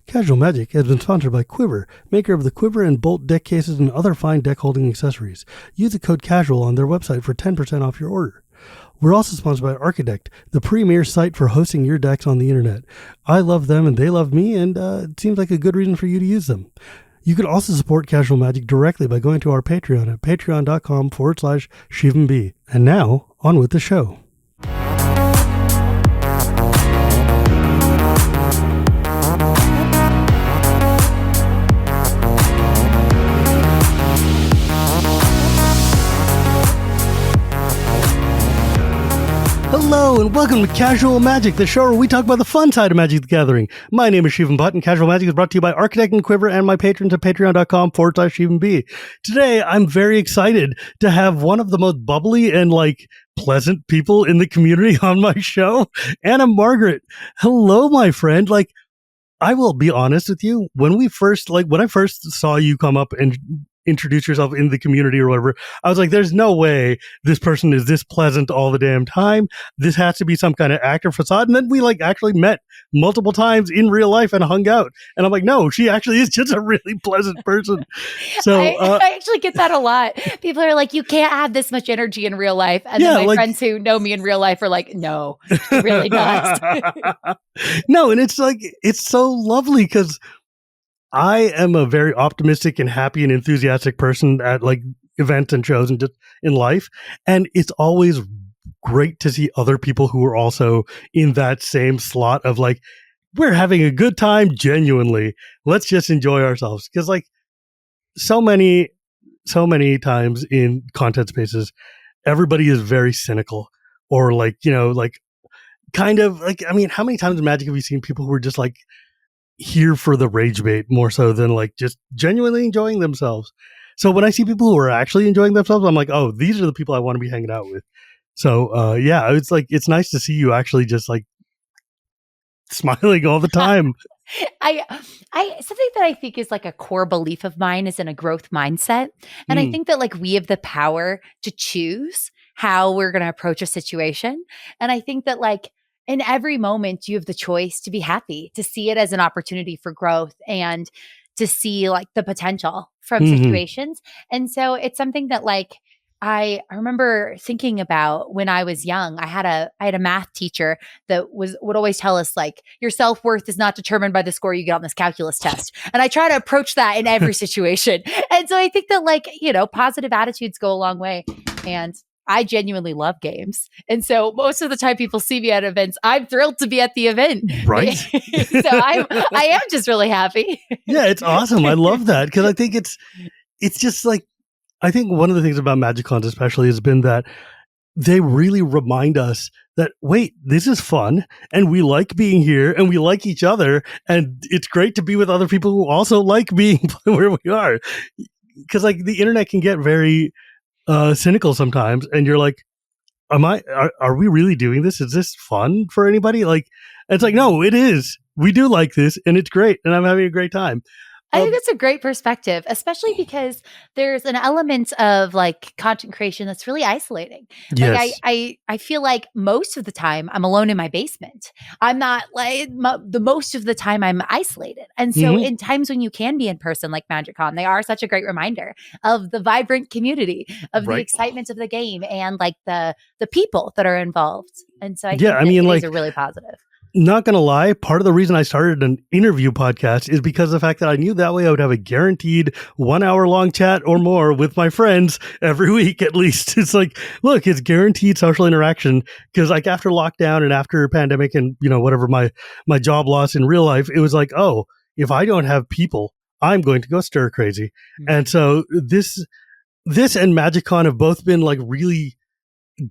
Casual Magic has been sponsored by Quiver, maker of the Quiver and Bolt deck cases and other fine deck holding accessories. Use the code CASUAL on their website for 10% off your order. We're also sponsored by Architect, the premier site for hosting your decks on the internet. I love them and they love me, and it seems like a good reason for you to use them. You can also support Casual Magic directly by going to our Patreon at patreon.com/ShivamB. And now, on with the show. Hello and welcome to Casual Magic, the show where we talk about the fun side of Magic the Gathering. My name is Shivam Bhatt, and Casual Magic is brought to you by Architect and Quiver and my patrons at patreon.com/ShivamB. Today, I'm very excited to have one of the most bubbly and pleasant people in the community on my show, Anna Margaret. Hello, my friend. I will be honest with you. When I first saw you come up and introduce yourself in the community or whatever, I was like, there's no way this person is this pleasant all the damn time. This has to be some kind of actor facade. And then we actually met multiple times in real life and hung out. And I'm like, no, she actually is just a really pleasant person. So I actually get that a lot. People are like, you can't have this much energy in real life. And then my friends who know me in real life are like, no, she really does. No, and it's so lovely because I am a very optimistic and happy and enthusiastic person at events and shows and just in life. And it's always great to see other people who are also in that same slot of we're having a good time genuinely. Let's just enjoy ourselves. Because so many times in content spaces, everybody is very cynical or how many times in Magic have you seen people who are just here for the rage bait more so than just genuinely enjoying themselves? So when I see people who are actually enjoying themselves, I'm like, oh, these are the people I want to be hanging out with. So it's nice to see you actually just smiling all the time. I something that I think is a core belief of mine is in a growth mindset. And I think that we have the power to choose how we're going to approach a situation. And I think that in every moment, you have the choice to be happy, to see it as an opportunity for growth and to see the potential from situations. And so it's something that I remember thinking about when I was young. I had a math teacher that would always tell us your self-worth is not determined by the score you get on this calculus test. And I try to approach that in every situation. And so I think that positive attitudes go a long way. And I genuinely love games. And so most of the time people see me at events, I'm thrilled to be at the event. Right. So I am just really happy. Yeah, it's awesome. I love that because I think it's just I think one of the things about MagicCons especially has been that they really remind us that, wait, this is fun and we like being here and we like each other. And it's great to be with other people who also like being where we are. Because the internet can get very cynical sometimes, and you're like, are we really doing this? Is this fun for anybody? It's no, it is. We do like this, and it's great, and I'm having a great time. I think that's a great perspective, especially because there's an element of content creation that's really isolating. Yes. I feel most of the time I'm alone in my basement. I'm not the most of the time I'm isolated. And so in times when you can be in person like MagicCon, they are such a great reminder of the vibrant community, of the excitement of the game and the people that are involved. And so I think these are really positive. Not going to lie, part of the reason I started an interview podcast is because of the fact that I knew that way I would have a guaranteed 1 hour long chat or more with my friends every week at least. It's look, it's guaranteed social interaction because after lockdown and after pandemic and, whatever my job loss in real life, it was oh, if I don't have people, I'm going to go stir crazy. Mm-hmm. And so this and MagicCon have both been really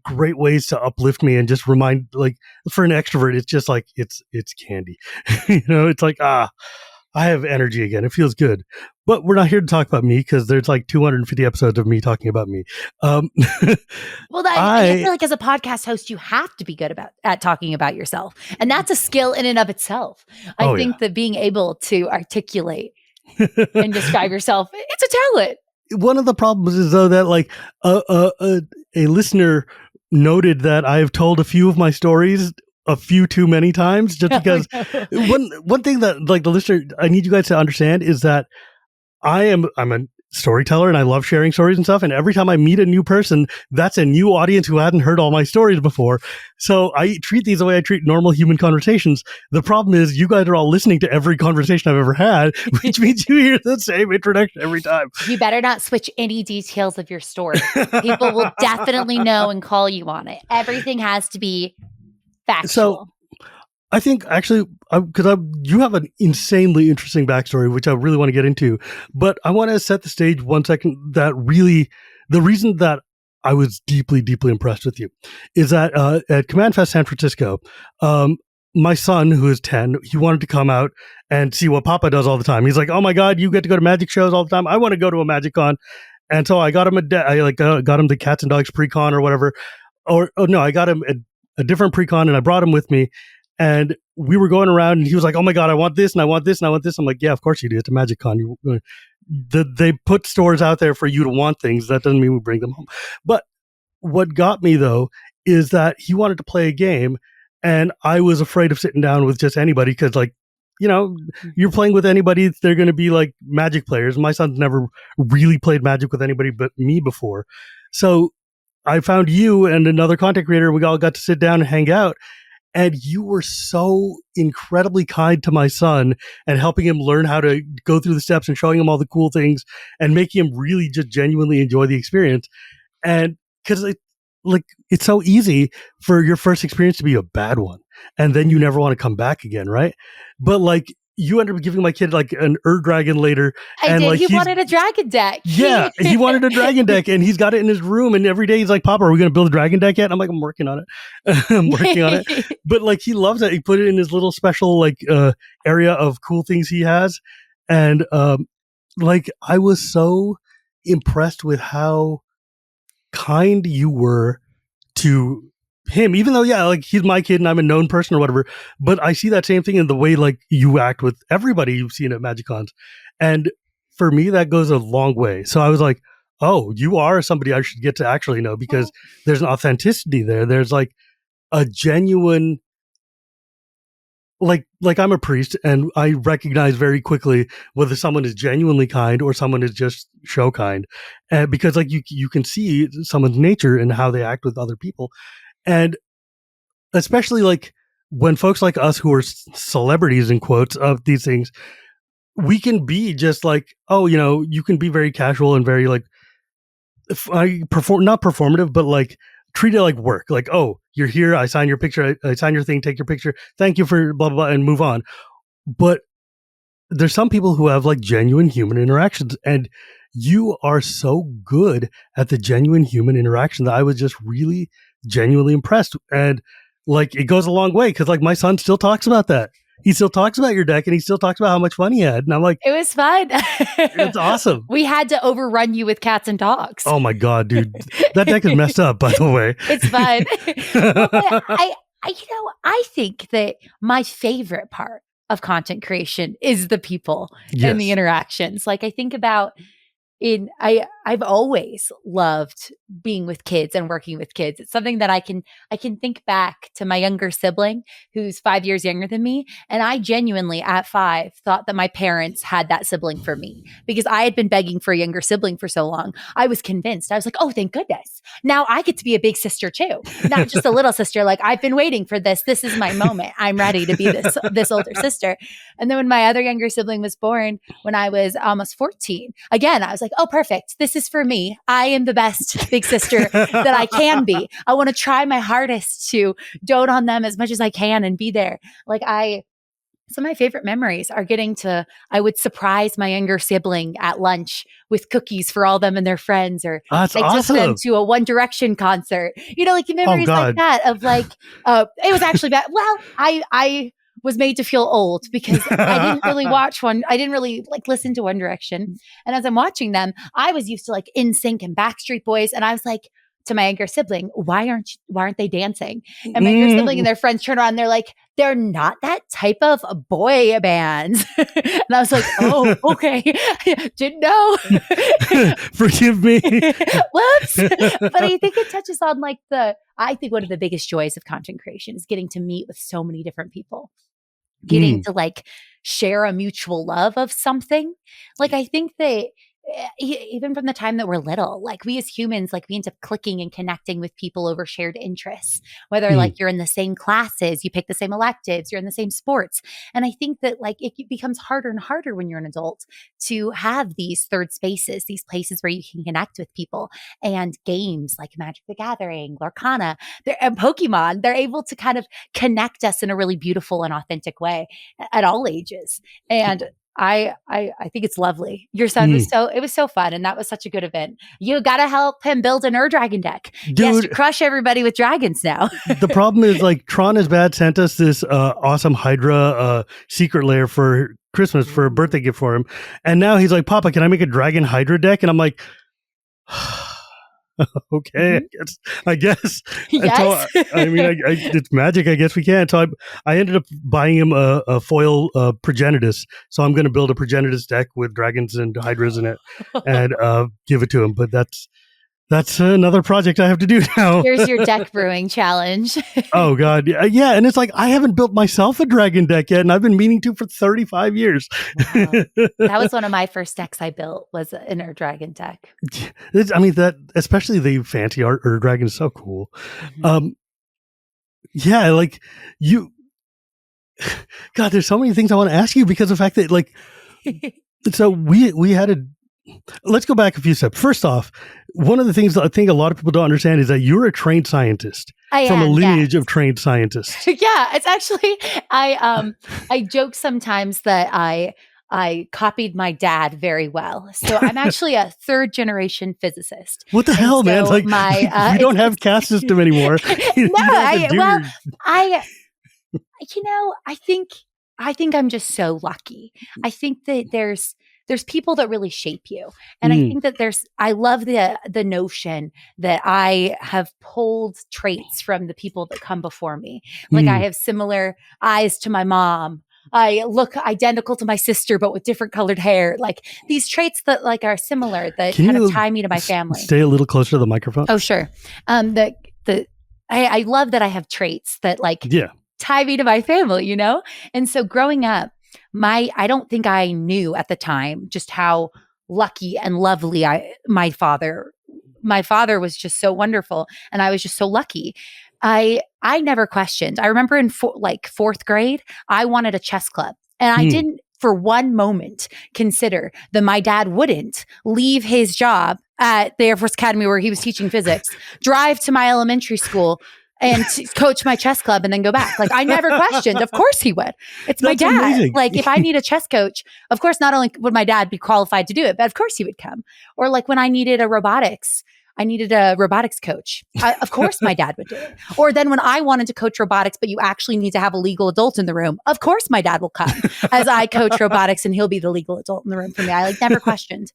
great ways to uplift me and just remind for an extrovert it's just it's candy. It's I have energy again. It feels good. But we're not here to talk about me because there's 250 episodes of me talking about me. Well, I feel as a podcast host, you have to be good at talking about yourself. And that's a skill in and of itself. I think that being able to articulate and describe yourself, it's a talent. One of the problems is though that a listener noted that I've told a few of my stories a few too many times, just because one thing that like the listener, I need you guys to understand is that I'm a storyteller and I love sharing stories and stuff. And every time I meet a new person, that's a new audience who hadn't heard all my stories before. So I treat these the way I treat normal human conversations. The problem is you guys are all listening to every conversation I've ever had, which means you hear the same introduction every time. You better not switch any details of your story. People will definitely know and call you on it. Everything has to be factual. So I think actually, because you have an insanely interesting backstory, which I really want to get into, but I want to set the stage 1 second. That really, the reason that I was deeply, deeply impressed with you is that at Command Fest San Francisco, my son, who is 10, he wanted to come out and see what Papa does all the time. He's like, "Oh my God, you get to go to magic shows all the time. I want to go to a magic con." And so I got him got him the Cats and Dogs pre-con or whatever. I got him a different pre-con and I brought him with me. And we were going around and he was like, "Oh my God, I want this and I want this and I want this." I'm like, "Yeah, of course you do. It's a Magic Con. They put stores out there for you to want things. That doesn't mean we bring them home." But what got me though is that he wanted to play a game and I was afraid of sitting down with just anybody because like, you're playing with anybody, they're going to be like Magic players. My son's never really played Magic with anybody but me before. So I found you and another content creator. We all got to sit down and hang out. And you were so incredibly kind to my son and helping him learn how to go through the steps and showing him all the cool things and making him really just genuinely enjoy the experience. And because it's so easy for your first experience to be a bad one. And then you never want to come back again, right? But like, you ended up giving my kid like an Dragon later. I did. He wanted a dragon deck. Yeah, he wanted a dragon deck and he's got it in his room. And every day he's like, "Papa, are we going to build a dragon deck yet?" And I'm like, "I'm working on it." I'm working on it. But like, he loves it. He put it in his little special like area of cool things he has. And like, I was so impressed with how kind you were to him, even though, yeah, like he's my kid and I'm a known person or whatever, but I see that same thing in the way like you act with everybody you've seen at MagicCons. And for me, that goes a long way. So I was like, "Oh, you are somebody I should get to actually know," because there's an authenticity there. There's like a genuine, like I'm a priest and I recognize very quickly whether someone is genuinely kind or someone is just show kind. Because like you can see someone's nature and how they act with other people. And especially like when folks like us who are celebrities in quotes of these things, we can be just like, you can be very casual and very like, not performative, but like treat it like work. Like, "Oh, you're here. I sign your picture. I sign your thing, take your picture. Thank you for blah, blah, blah," and move on. But there's some people who have like genuine human interactions, and you are so good at the genuine human interaction that I was just really genuinely impressed. And like, it goes a long way because like my son still talks about that. He still talks about your deck and he still talks about how much fun he had. And I'm like, it was fun. It's awesome. We had to overrun you with Cats and Dogs. Oh my God, dude. That deck is messed up, by the way. It's fun. Well, I think that my favorite part of content creation is the people and the interactions. Like, I think about I've always loved being with kids and working with kids. It's something that I can think back to my younger sibling who's 5 years younger than me. And I genuinely at 5 thought that my parents had that sibling for me because I had been begging for a younger sibling for so long. I was convinced. I was like, "Oh, thank goodness. Now I get to be a big sister too. Not just a little sister. Like, I've been waiting for this. This is my moment. I'm ready to be this older sister." And then when my other younger sibling was born, when I was almost 14, again, I was like, "Oh, perfect. This is for me. I am the best big sister that I can be. I want to try my hardest to dote on them as much as I can and be there." Like, some of my favorite memories are I would surprise my younger sibling at lunch with cookies for all them and their friends, or I took them to a One Direction concert. Like memories like that of like, it was actually bad. Well, I was made to feel old because I didn't really I didn't really like listen to One Direction. And as I'm watching them, I was used to like NSYNC and Backstreet Boys. And I was like, to my younger sibling, why aren't they dancing? And my younger sibling and their friends turn around and they're like, they're not that type of boy band. And I was like, oh, okay. Didn't know. Forgive me. Whoops. But I think it touches on like I think one of the biggest joys of content creation is getting to meet with so many different people, getting to like share a mutual love of something. Like, I think that even from the time that we're little, like we as humans, like we end up clicking and connecting with people over shared interests, whether like you're in the same classes, you pick the same electives, you're in the same sports. And I think that like it becomes harder and harder when you're an adult to have these third spaces, these places where you can connect with people. And games like Magic the Gathering, Lorcana, and Pokemon, they're able to kind of connect us in a really beautiful and authentic way at all ages. And I think it's lovely. Your son was it was so fun, and that was such a good event. You got to help him build an Dragon deck. Dude, he has to crush everybody with dragons now. The problem is like Tron is Bad sent us this awesome Hydra secret lair for Christmas for a birthday gift for him, and now he's like, Papa, can I make a Dragon Hydra deck? And I'm like, okay, I guess. Yes. So, I mean, it's magic. I guess we can. So I ended up buying him a foil Progenitus. So I'm going to build a Progenitus deck with dragons and hydras in it and give it to him. But that's another project I have to do now. Here's your deck brewing challenge. Oh, God. Yeah. And it's like, I haven't built myself a dragon deck yet, and I've been meaning to for 35 years. Wow. That was one of my first decks I built, was an Dragon deck. I mean, that, especially the fancy art Dragon is so cool. Yeah, like God, there's so many things I want to ask you because of the fact that like, so we had let's go back a few steps. First off, one of the things that I think a lot of people don't understand is that you're a trained scientist from a lineage of trained scientists. Yeah, it's actually, I joke sometimes that I copied my dad very well. So I'm actually a third generation physicist. What the hell, man? Like, we don't have caste system anymore. I think I'm just so lucky. I think that there's people that really shape you. And I think that I love the notion that I have pulled traits from the people that come before me. Like I have similar eyes to my mom. I look identical to my sister, but with different colored hair. Like these traits that like are similar that kind of tie me to my family. Stay a little closer to the microphone. Oh, sure. I love that I have traits that like tie me to my family, you know? And so growing up, I don't think I knew at the time just how lucky and lovely my father was just so wonderful. And I was just so lucky. I never questioned. I remember in fourth grade, I wanted a chess club, and I didn't for one moment consider that my dad wouldn't leave his job at the Air Force Academy where he was teaching physics, drive to my elementary school and coach my chess club and then go back. Like I never questioned. Of course he would. It's my dad. Amazing. Like if I need a chess coach, of course, not only would my dad be qualified to do it, but of course he would come. Or like when I needed a robotics coach. Of course my dad would do it. Or then when I wanted to coach robotics, but you actually need to have a legal adult in the room, of course my dad will come as I coach robotics and he'll be the legal adult in the room for me. I like never questioned.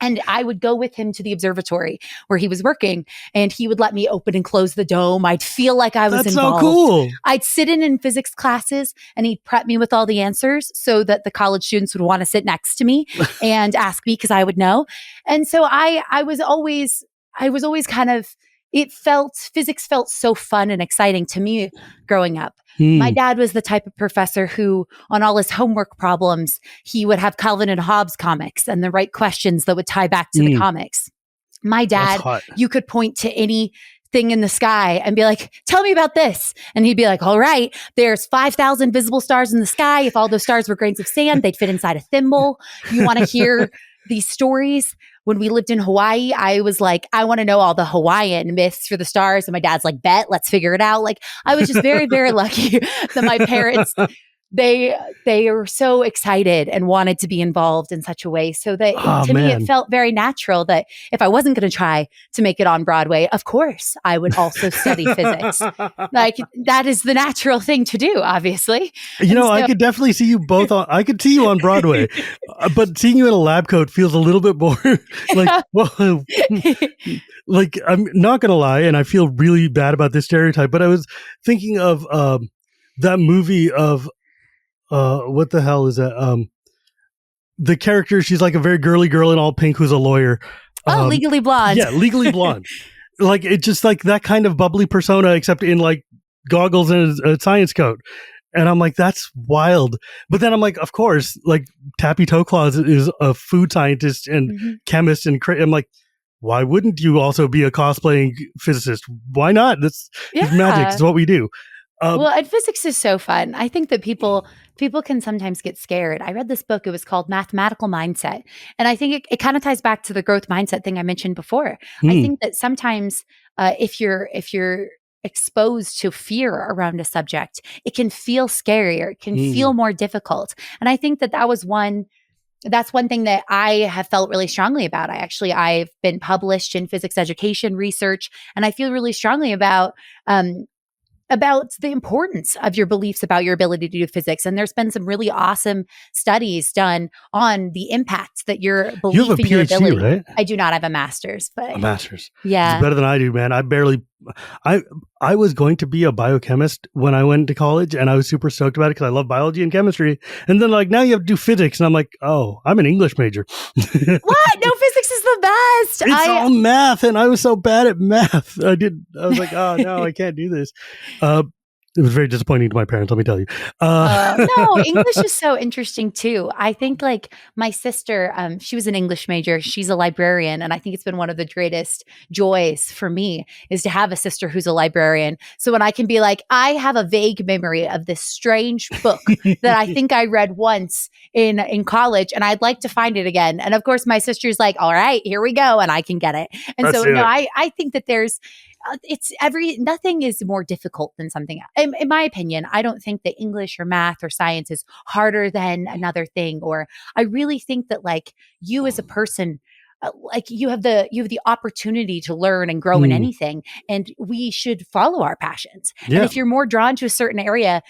And I would go with him to the observatory where he was working, and he would let me open and close the dome. I'd feel like I was involved. That's so cool. I'd sit in physics classes, and he'd prep me with all the answers so that the college students would want to sit next to me and ask me because I would know. And so I was always kind of, physics felt so fun and exciting to me growing up. My dad was the type of professor who, on all his homework problems, he would have Calvin and Hobbes comics and the right questions that would tie back to the comics. My dad, you could point to anything in the sky and be like, tell me about this. And he'd be like, all right, there's 5,000 visible stars in the sky. If all those stars were grains of sand, they'd fit inside a thimble. You want to hear these stories? When we lived in Hawaii, I was like, I want to know all the Hawaiian myths for the stars. And my dad's like, bet, let's figure it out. Like, I was just very, very lucky that my parents, they were so excited and wanted to be involved in such a way. So that me, it felt very natural that if I wasn't going to try to make it on Broadway, of course, I would also study physics. Like, that is the natural thing to do, obviously. I could definitely see you both I could see you on Broadway, but seeing you in a lab coat feels a little bit more like, well, like, I'm not going to lie, and I feel really bad about this stereotype, but I was thinking of, that movie of what the hell is that? The character, she's like a very girly girl in all pink who's a lawyer. Legally Blonde. Yeah, Legally Blonde. Like it's just like that kind of bubbly persona, except in like goggles and a science coat. And I'm like, that's wild. But then I'm like, of course, like Tappy Toe Claws is a food scientist and chemist, and I'm like, why wouldn't you also be a cosplaying physicist? Why not? It's magic. It's what we do. Well, and physics is so fun. I think that people can sometimes get scared. I read this book. It was called Mathematical Mindset. And I think it kind of ties back to the growth mindset thing I mentioned before. I think that sometimes if you're exposed to fear around a subject, it can feel scarier. It can feel more difficult. And I think that that's one thing that I have felt really strongly about. I've been published in physics education research, and I feel really strongly about the importance of your beliefs about your ability to do physics. And there's been some really awesome studies done on the impact that your belief you have a in your PhD, ability. Right? I do not have a master's, but a master's. Yeah. It's better than I do, man. I was going to be a biochemist when I went to college, and I was super stoked about it because I love biology and chemistry. And then like now you have to do physics, and I'm like, oh, I'm an English major. What? No, physics is the best. It's all math, and I was so bad at math. I was like, oh no, I can't do this. It was very disappointing to my parents, let me tell you. No, English is so interesting too. I think like my sister, she was an English major. She's a librarian. And I think it's been one of the greatest joys for me is to have a sister who's a librarian. So when I can be like, I have a vague memory of this strange book that I think I read once in college, and I'd like to find it again. And of course, my sister's like, all right, here we go. And I can get it. And I think that there's, nothing is more difficult than something else. In my opinion, I don't think that English or math or science is harder than another thing. Or I really think that like you as a person, like you have the opportunity to learn and grow in anything, and we should follow our passions. Yeah. And if you're more drawn to a certain area,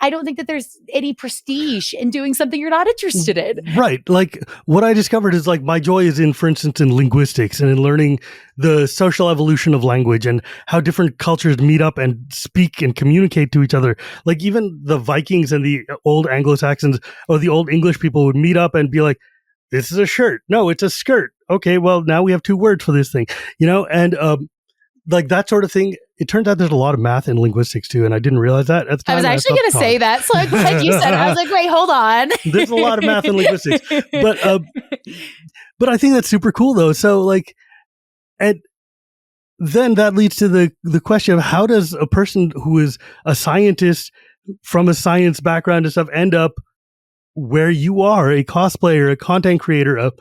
I don't think that there's any prestige in doing something you're not interested in. Right. Like what I discovered is like my joy is in, for instance, in linguistics and in learning the social evolution of language and how different cultures meet up and speak and communicate to each other. Like even the Vikings and the old Anglo-Saxons or the old English people would meet up and be like, this is a shirt. No, it's a skirt. Okay, well, now we have two words for this thing, and like that sort of thing. It turns out there's a lot of math and linguistics too, and I didn't realize that at the time. I was actually going to say that. So I'm glad you said it. I was like, wait, hold on. There's a lot of math and linguistics, but I think that's super cool though. So like, and then that leads to the question of how does a person who is a scientist from a science background and stuff end up where you are, a cosplayer, a content creator, a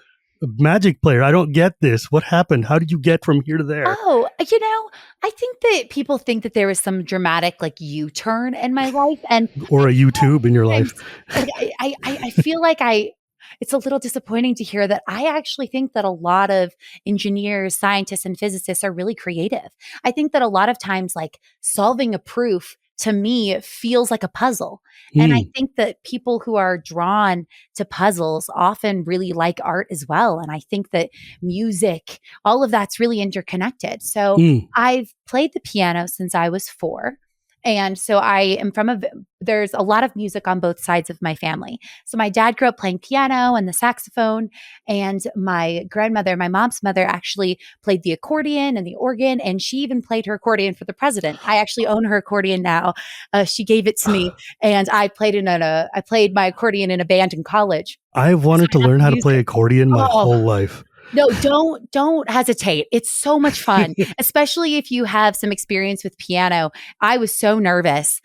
magic player? I don't get this. What happened? How did you get from here to there? Oh, I think that people think that there was some dramatic like U-turn in my life, or a YouTube in your life. I feel like it's a little disappointing to hear that. I actually think that a lot of engineers, scientists, and physicists are really creative. I think that a lot of times like solving a proof to me feels like a puzzle. And I think that people who are drawn to puzzles often really like art as well. And I think that music, all of that's really interconnected. So I've played the piano since I was 4. And so I am there's a lot of music on both sides of my family. So my dad grew up playing piano and the saxophone, and my grandmother, my mom's mother, actually played the accordion and the organ, and she even played her accordion for the president. I actually own her accordion now. She gave it to me, and I played my accordion in a band in college. I've wanted to learn how to play accordion my whole life. No, don't hesitate. It's so much fun, especially if you have some experience with piano. I was so nervous.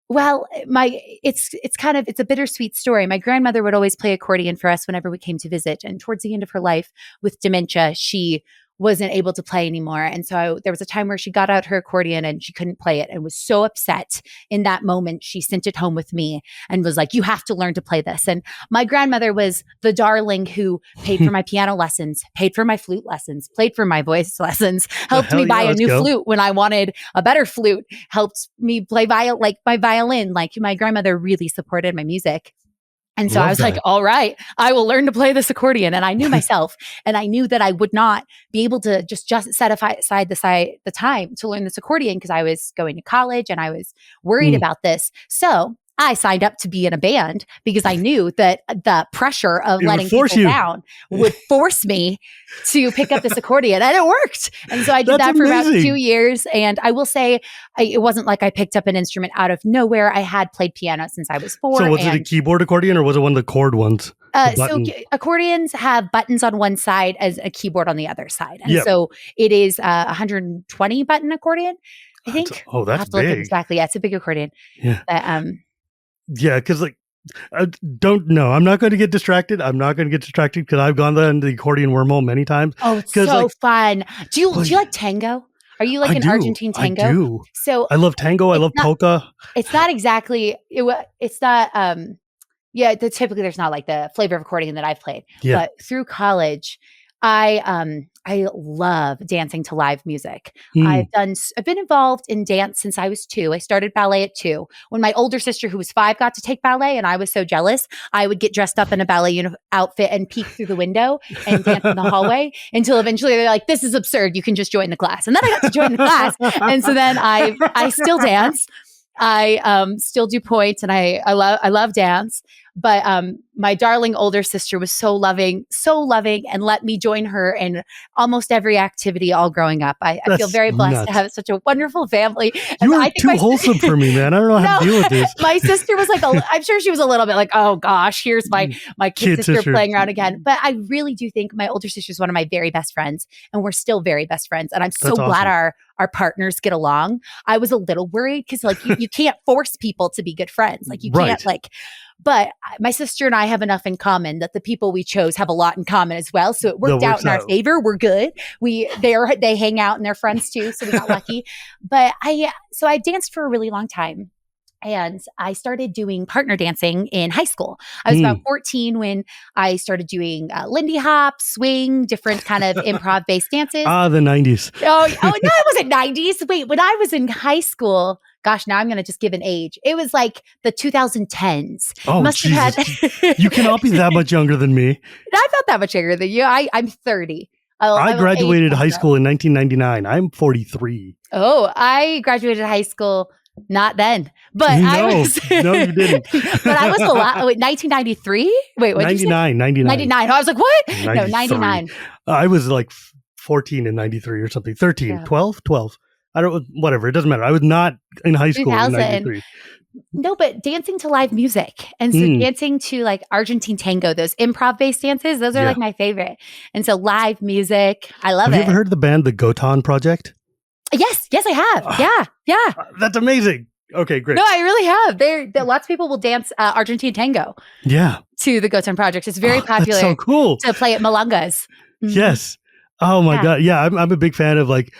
Well, it's a bittersweet story. My grandmother would always play accordion for us whenever we came to visit. And towards the end of her life with dementia, she wasn't able to play anymore. And so there was a time where she got out her accordion and she couldn't play it and was so upset. In that moment, she sent it home with me and was like, you have to learn to play this. And my grandmother was the darling who paid for my piano lessons, paid for my flute lessons, played for my voice lessons, helped me buy a new flute when I wanted a better flute, helped me play my violin. Like my grandmother really supported my music. And so Love I was that. like, all right, I will learn to play this accordion. And I knew myself, and I knew that I would not be able to just set aside the time to learn this accordion because I was going to college and I was worried about this. So I signed up to be in a band because I knew that the pressure of letting people down would force me to pick up this accordion, and it worked. And so I did that for about 2 years. And I will say, it wasn't like I picked up an instrument out of nowhere. I had played piano since I was 4. So was it a keyboard accordion or was it one of the chord ones? So accordions have buttons on one side as a keyboard on the other side. And so it is a 120 button accordion, I think. That's big. Exactly. Yeah, it's a big accordion. Yeah. Yeah, because like, I don't know. I'm not going to get distracted. Because I've gone down the accordion wormhole many times. Oh, it's so fun. Do you like tango? Are you like an Argentine tango? I do. So I love tango. I love polka. It's not exactly. It's not. Yeah. Typically, there's not like the flavor of accordion that I've played. Yeah. But through college, I love dancing to live music. I've been involved in dance since I was 2. I started ballet at 2. When my older sister, who was 5, got to take ballet, and I was so jealous, I would get dressed up in a ballet outfit and peek through the window and dance in the hallway until eventually they're like, "This is absurd. You can just join the class." And then I got to join the class, and so then I still dance. I still do points, and I love dance. But my darling older sister was so loving, and let me join her in almost every activity all growing up. I feel very blessed to have such a wonderful family. And you are too wholesome for me, man. I don't know how to deal with this. My sister was like, I'm sure she was a little bit like, oh gosh, here's my kid sister playing around again. But I really do think my older sister is one of my very best friends, and we're still very best friends. And I'm so glad our partners get along. I was a little worried because like you can't force people to be good friends. Like you can't but my sister and I have enough in common that the people we chose have a lot in common as well. So it worked out in our favor. We're good. They hang out and they're friends too. So we got lucky. But I danced for a really long time. And I started doing partner dancing in high school. I was about 14 when I started doing Lindy Hop, swing, different kind of improv-based dances. The 90s. No, it wasn't 90s. Wait, when I was in high school, gosh, now I'm going to just give an age. It was like the 2010s. Oh, Jesus. You cannot be that much younger than me. I'm not that much younger than you. I'm 30. I graduated high school in 1999. I'm 43. Oh, I graduated high school not then, but I was. No, you didn't. But I was 1993. Wait, what? 99. 99. I was like, what? 93. No, 99. I was like 14 in 93 or something. 13, yeah. 12. I don't. Whatever. It doesn't matter. I was not in high school in 93. No, but dancing to live music. And so dancing to like Argentine tango, those improv-based dances, those are like my favorite. And so live music, I love it. Have you ever heard of the band The Gotan Project? Yes, I have. Yeah. That's amazing. Okay, great. No, I really have. Lots of people will dance Argentine tango. Yeah. To the Gotan Project. It's very popular. That's so cool. To play at milongas. Mm-hmm. Yes. Oh my God. Yeah, I'm a big fan of like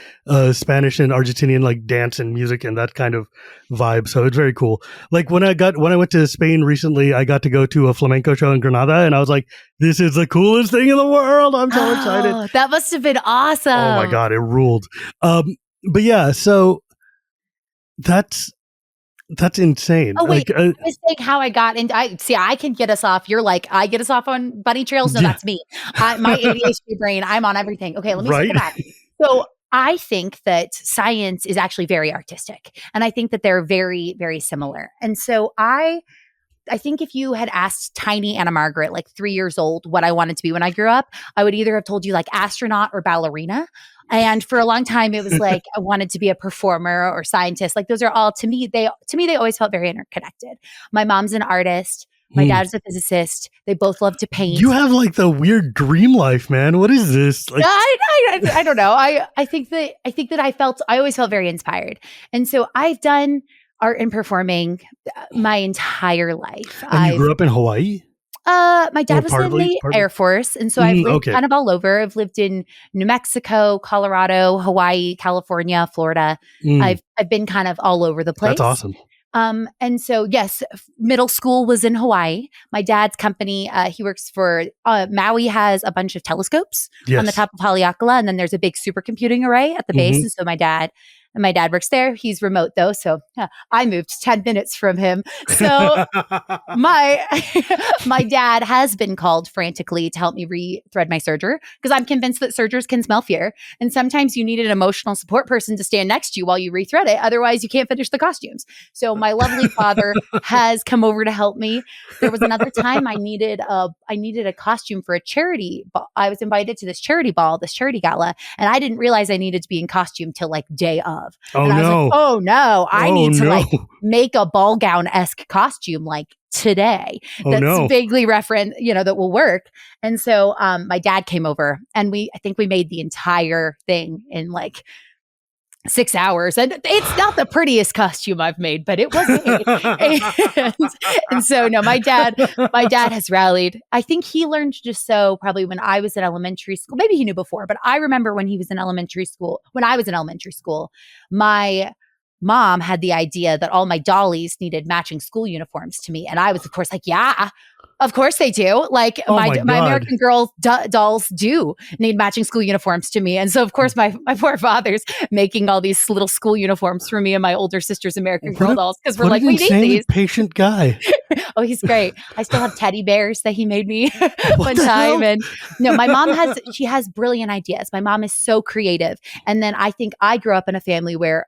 Spanish and Argentinian like dance and music and that kind of vibe. So it's very cool. Like when I went to Spain recently, I got to go to a flamenco show in Granada, and I was like, this is the coolest thing in the world. I'm so excited. That must have been awesome. Oh my God, it ruled. But yeah, so that's insane. Oh wait, I was saying how I got into. I can get us off. You're like, I get us off on bunny trails. No, that's me. My ADHD brain. I'm on everything. Okay, let me circle back. So I think that science is actually very artistic, and I think that they're very, very similar. And so I think if you had asked tiny Anna Margaret, like 3 years old, what I wanted to be when I grew up, I would either have told you like astronaut or ballerina. And for a long time, it was like I wanted to be a performer or scientist. Like those are all to me. They always felt very interconnected. My mom's an artist. My dad's a physicist. They both love to paint. You have like the weird dream life, man. What is this? Like- I don't know. I think that I always felt very inspired, and so I've done art and performing my entire life. And you grew up in Hawaii? My dad was in the Air Force, and so I've lived kind of all over. I've lived in New Mexico, Colorado, Hawaii, California, Florida. I've been kind of all over the place. That's awesome. And so yes, middle school was in Hawaii. My dad's company, he works for Maui, has a bunch of telescopes on the top of Haleakala, and then there's a big supercomputing array at the base. And so my dad and my dad works there. He's remote though. So I moved 10 minutes from him. So my my dad has been called frantically to help me rethread my serger because I'm convinced that sergers can smell fear. And sometimes you need an emotional support person to stand next to you while you rethread it. Otherwise, you can't finish the costumes. So my lovely father has come over to help me. There was another time I needed a costume for a charity. I was invited to this charity ball, this charity gala, and I didn't realize I needed to be in costume till like day of. Oh, and I was no. like, oh no, I need to no. like make a ball gown-esque costume like today that's vaguely referent, that will work. And so my dad came over and I think we made the entire thing in like 6 hours. And it's not the prettiest costume I've made, but it was made. and so no, my dad has rallied. I think he learned to just sew probably when I was in elementary school. Maybe he knew before, but I remember when I was in elementary school, my mom had the idea that all my dollies needed matching school uniforms to me. And I was, of course, like, yeah, of course they do. Like my American Girl dolls do need matching school uniforms to me. And so, of course, my poor father's making all these little school uniforms for me and my older sister's American Girl dolls because we're like, we need these. Patient guy. Oh, he's great. I still have teddy bears that he made me one time. Hell? And no, my mom has brilliant ideas. My mom is so creative. And then I think I grew up in a family where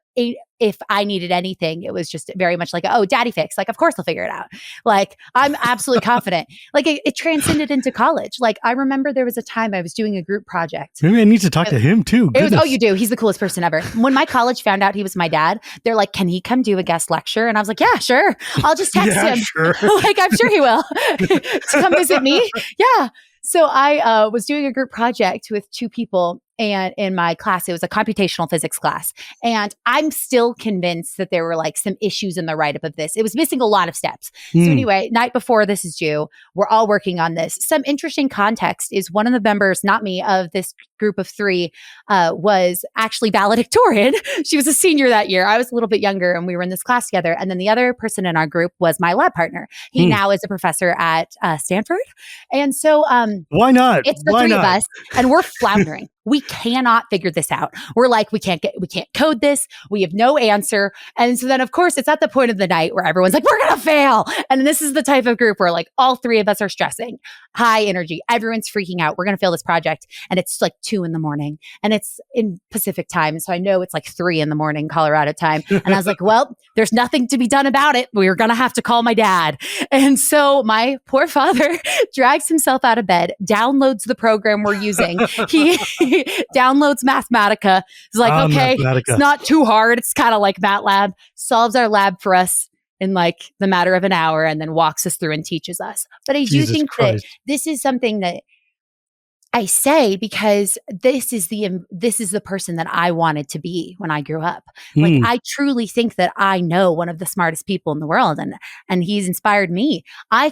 if I needed anything, it was just very much like, oh, daddy fix. Like, of course they'll figure it out. Like, I'm absolutely confident. Like, it transcended into college. Like, I remember there was a time I was doing a group project. Maybe I need to talk to him too. You do. He's the coolest person ever. When my college found out he was my dad, they're like, can he come do a guest lecture? And I was like, yeah, sure. I'll just text him. Sure. Like, I'm sure he will to come visit me. Yeah. So I was doing a group project with 2 people. And in my class, it was a computational physics class. And I'm still convinced that there were like some issues in the write-up of this. It was missing a lot of steps. So anyway, night before this is due, we're all working on this. Some interesting context is one of the members, not me, of this group of 3 was actually valedictorian. She was a senior that year. I was a little bit younger and we were in this class together. And then the other person in our group was my lab partner. He now is a professor at Stanford. And so why not? It's the 3 of us and we're floundering. We cannot figure this out. We're like, we can't code this. We have no answer. And so then, of course, it's at the point of the night where everyone's like, we're going to fail. And this is the type of group where like all 3 of us are stressing, high energy. Everyone's freaking out. We're going to fail this project. And it's like 2 a.m. and it's in Pacific time. So I know it's like 3 a.m. Colorado time. And I was like, well, there's nothing to be done about it. We're going to have to call my dad. And so my poor father drags himself out of bed, downloads the program we're using. He downloads Mathematica. He's like, okay, it's not too hard. It's kind of like MATLAB. Solves our lab for us in like the matter of an hour and then walks us through and teaches us. But I do think that this is something that I say because this is the person that I wanted to be when I grew up. Like I truly think that I know one of the smartest people in the world and he's inspired me. I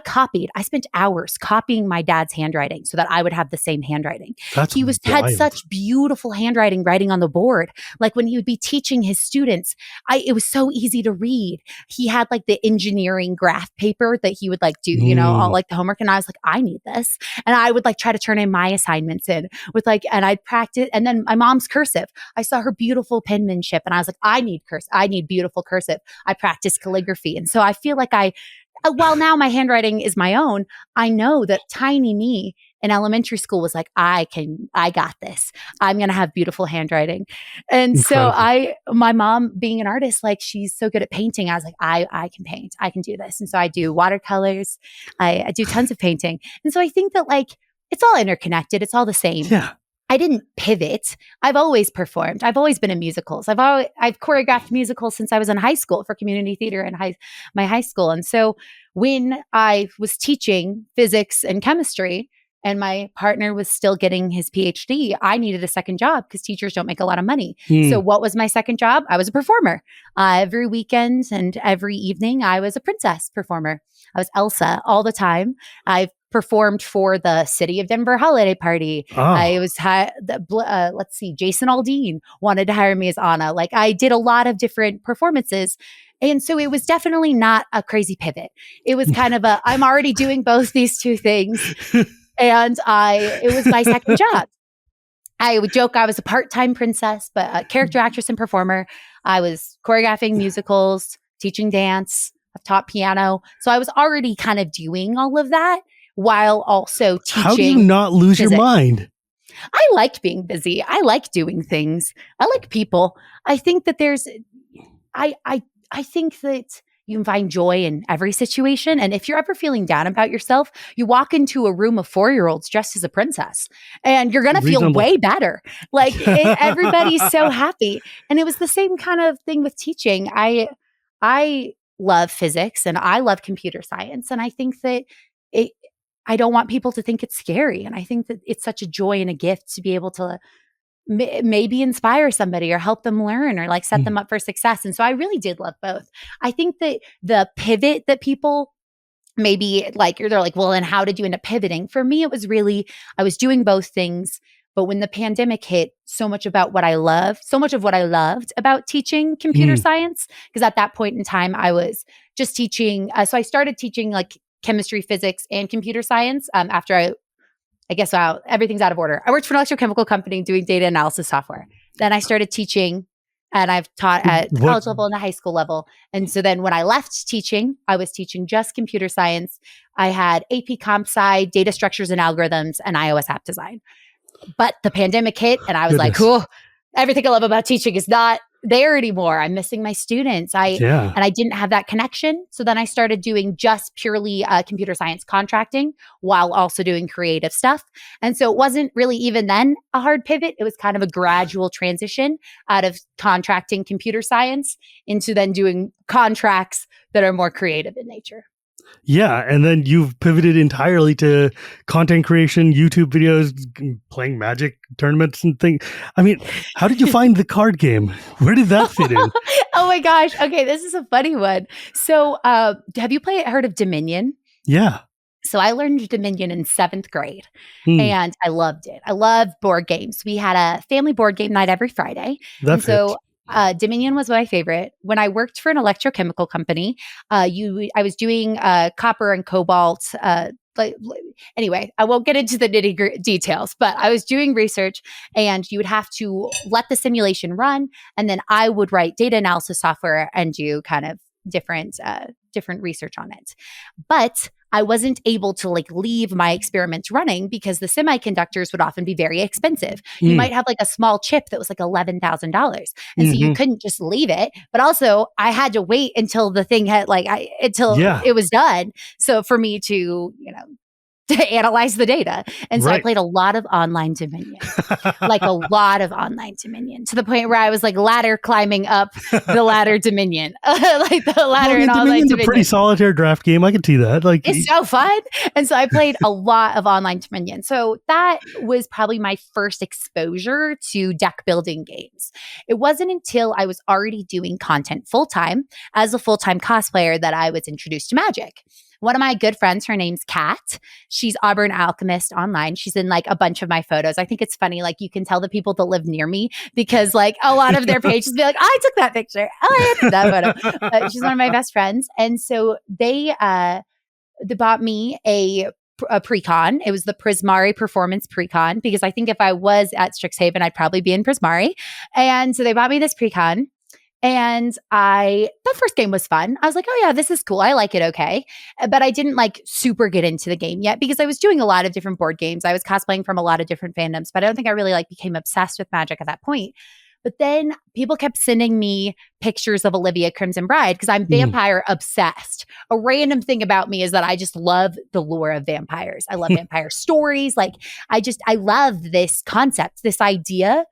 spent hours copying my dad's handwriting so that I would have the same handwriting. He had such beautiful handwriting writing on the board. Like when he would be teaching his students, it was so easy to read. He had like the engineering graph paper that he would like do, all like the homework. And I was like, I need this. And I would like try to turn in my assignments in with like, and I'd practice. And then my mom's cursive, I saw her beautiful penmanship and I was like, I need beautiful cursive. I practice calligraphy. And so I feel like while now my handwriting is my own, I know that tiny me in elementary school was like, I got this. I'm going to have beautiful handwriting. And so my mom being an artist, like she's so good at painting. I was like, I can paint, I can do this. And so I do watercolors. I do tons of painting. And so I think that like, it's all interconnected. It's all the same. Yeah. I didn't pivot. I've always performed. I've always been in musicals. I've choreographed musicals since I was in high school for community theater in my high school. And so when I was teaching physics and chemistry and my partner was still getting his PhD, I needed a second job because teachers don't make a lot of money. So what was my second job? I was a performer. Every weekend and every evening, I was a princess performer. I was Elsa all the time. I've performed for the City of Denver holiday party. I was, Jason Aldean wanted to hire me as Anna. Like I did a lot of different performances. And so it was definitely not a crazy pivot. It was kind of I'm already doing both these 2 things. And it was my second job. I would joke I was a part-time princess, but a character actress and performer. I was choreographing musicals, teaching dance, I've taught piano. So I was already kind of doing all of that while also teaching. How do you not lose your mind? I like being busy. I like doing things. I like people. I think that I think that you can find joy in every situation. And if you're ever feeling down about yourself, you walk into a room of 4-year-olds dressed as a princess and you're going to feel way better. Like everybody's so happy. And it was the same kind of thing with teaching. I love physics and I love computer science. And I think that I don't want people to think it's scary. And I think that it's such a joy and a gift to be able to maybe inspire somebody or help them learn or like set them up for success. And so I really did love both. I think that the pivot that people maybe like, they're like, well, and how did you end up pivoting? For me, it was really, I was doing both things. But when the pandemic hit, so much of what I loved about teaching computer science, because at that point in time, I was just teaching. So I started teaching like chemistry, physics, and computer science after I guess everything's out of order. I worked for an electrochemical company doing data analysis software. Then I started teaching, and I've taught at the college level and the high school level. And so then when I left teaching, I was teaching just computer science. I had AP Comp Sci, data structures and algorithms, and iOS app design. But the pandemic hit, and I was like, "Cool, everything I love about teaching is not there anymore. I'm missing my students. And I didn't have that connection. So then I started doing just purely computer science contracting while also doing creative stuff. And so it wasn't really even then a hard pivot. It was kind of a gradual transition out of contracting computer science into then doing contracts that are more creative in nature. Yeah, and then you've pivoted entirely to content creation, YouTube videos, playing Magic tournaments and things. I mean, how did you find the card game? Where did that fit in? Oh my gosh. Okay, this is a funny one. So have you heard of Dominion? Yeah. So I learned Dominion in 7th grade and I loved it. I loved board games. We had a family board game night every Friday. Dominion was my favorite. When I worked for an electrochemical company, I was doing copper and cobalt. Anyway, I won't get into the nitty details, but I was doing research and you would have to let the simulation run. And then I would write data analysis software and do kind of different research on it. But I wasn't able to like leave my experiments running because the semiconductors would often be very expensive. You might have like a small chip that was like $11,000. And so you couldn't just leave it. But also I had to wait until the thing had it was done. So for me to, to analyze the data. And so I played a lot of online Dominion, like a lot of online Dominion, to the point where I was like ladder climbing up the ladder Dominion, like the ladder in online Dominion's Dominion. A pretty solitaire draft game. I can see that. Like it's so fun. And so I played a lot of online Dominion. So that was probably my first exposure to deck building games. It wasn't until I was already doing content full-time as a full-time cosplayer that I was introduced to Magic. One of my good friends, her name's Kat. She's Auburn Alchemist online. She's in like a bunch of my photos. I think it's funny. Like you can tell the people that live near me because like a lot of their pages be like, I took that picture. Oh, I took that photo. She's one of my best friends. And so they bought me a pre-con. It was the Prismari Performance pre-con because I think if I was at Strixhaven, I'd probably be in Prismari. And so they bought me this pre-con. And the first game was fun. I was like, oh yeah, this is cool. I like it. Okay. But I didn't like super get into the game yet because I was doing a lot of different board games. I was cosplaying from a lot of different fandoms, but I don't think I really like became obsessed with Magic at that point. But then people kept sending me pictures of Olivia Crimson Bride because I'm vampire obsessed. A random thing about me is that I just love the lore of vampires. I love vampire stories. Like I love this concept, this idea.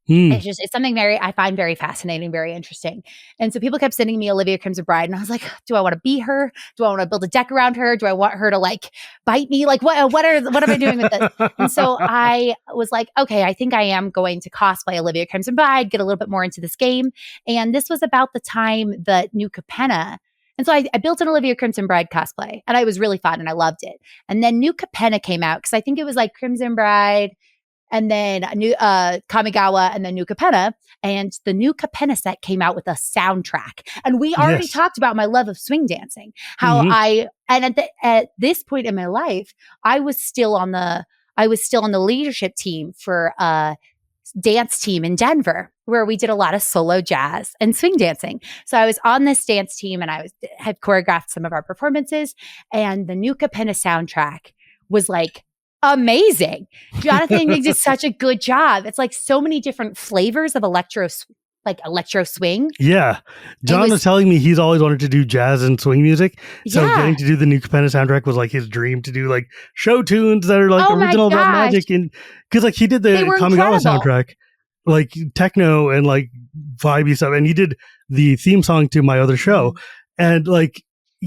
It's something I find very fascinating, very interesting. And so people kept sending me Olivia Crimson Bride. And I was like, do I want to be her? Do I want to build a deck around her? Do I want her to like bite me? Like what am I doing with this? And so I was like, okay, I think I am going to cosplay Olivia Crimson Bride, get a little bit more into this game. And this was about the time that New Capenna. And so I built an Olivia Crimson Bride cosplay and it was really fun and I loved it. And then New Capenna came out because I think it was like Crimson Bride, and then Kamigawa, and then New Capenna. And the New Capenna set came out with a soundtrack. And we already talked about my love of swing dancing. How at this point in my life, I was still on the leadership team for dance team in Denver where we did a lot of solo jazz and swing dancing. So I was on this dance team and had choreographed some of our performances, and the New Capenna soundtrack was like amazing. Jonathan did such a good job. It's like so many different flavors of electro swing. Yeah. John was telling me he's always wanted to do jazz and swing music. So getting to do the New Capenna soundtrack was like his dream, to do like show tunes that are like original about magic. And because like he did the Kamigawa soundtrack, like techno and like vibey stuff. And he did the theme song to my other show. And like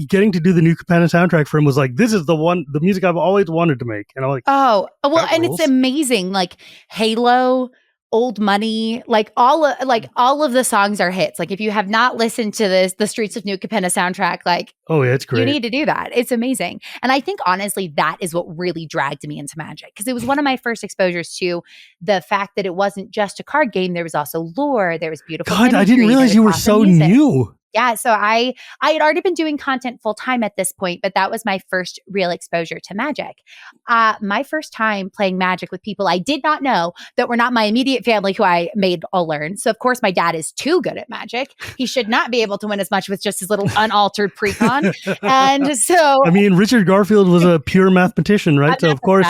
getting to do the New Capenna soundtrack for him was like, this is the music I've always wanted to make. And I'm like, oh, well, and it's amazing. Like Halo, Old Money, like all of the songs are hits. Like if you have not listened to the Streets of New Capenna soundtrack, like, oh yeah, it's great. You need to do that. It's amazing. And I think honestly, that is what really dragged me into Magic, because it was one of my first exposures to the fact that it wasn't just a card game. There was also lore. There was beautiful imagery, I didn't realize you were so new. Yeah, so I had already been doing content full time at this point, but that was my first real exposure to Magic. My first time playing Magic with people I did not know that were not my immediate family, who I made all learn. So of course my dad is too good at Magic. He should not be able to win as much with just his little unaltered precon. And so I mean, Richard Garfield was a pure mathematician, right? So of course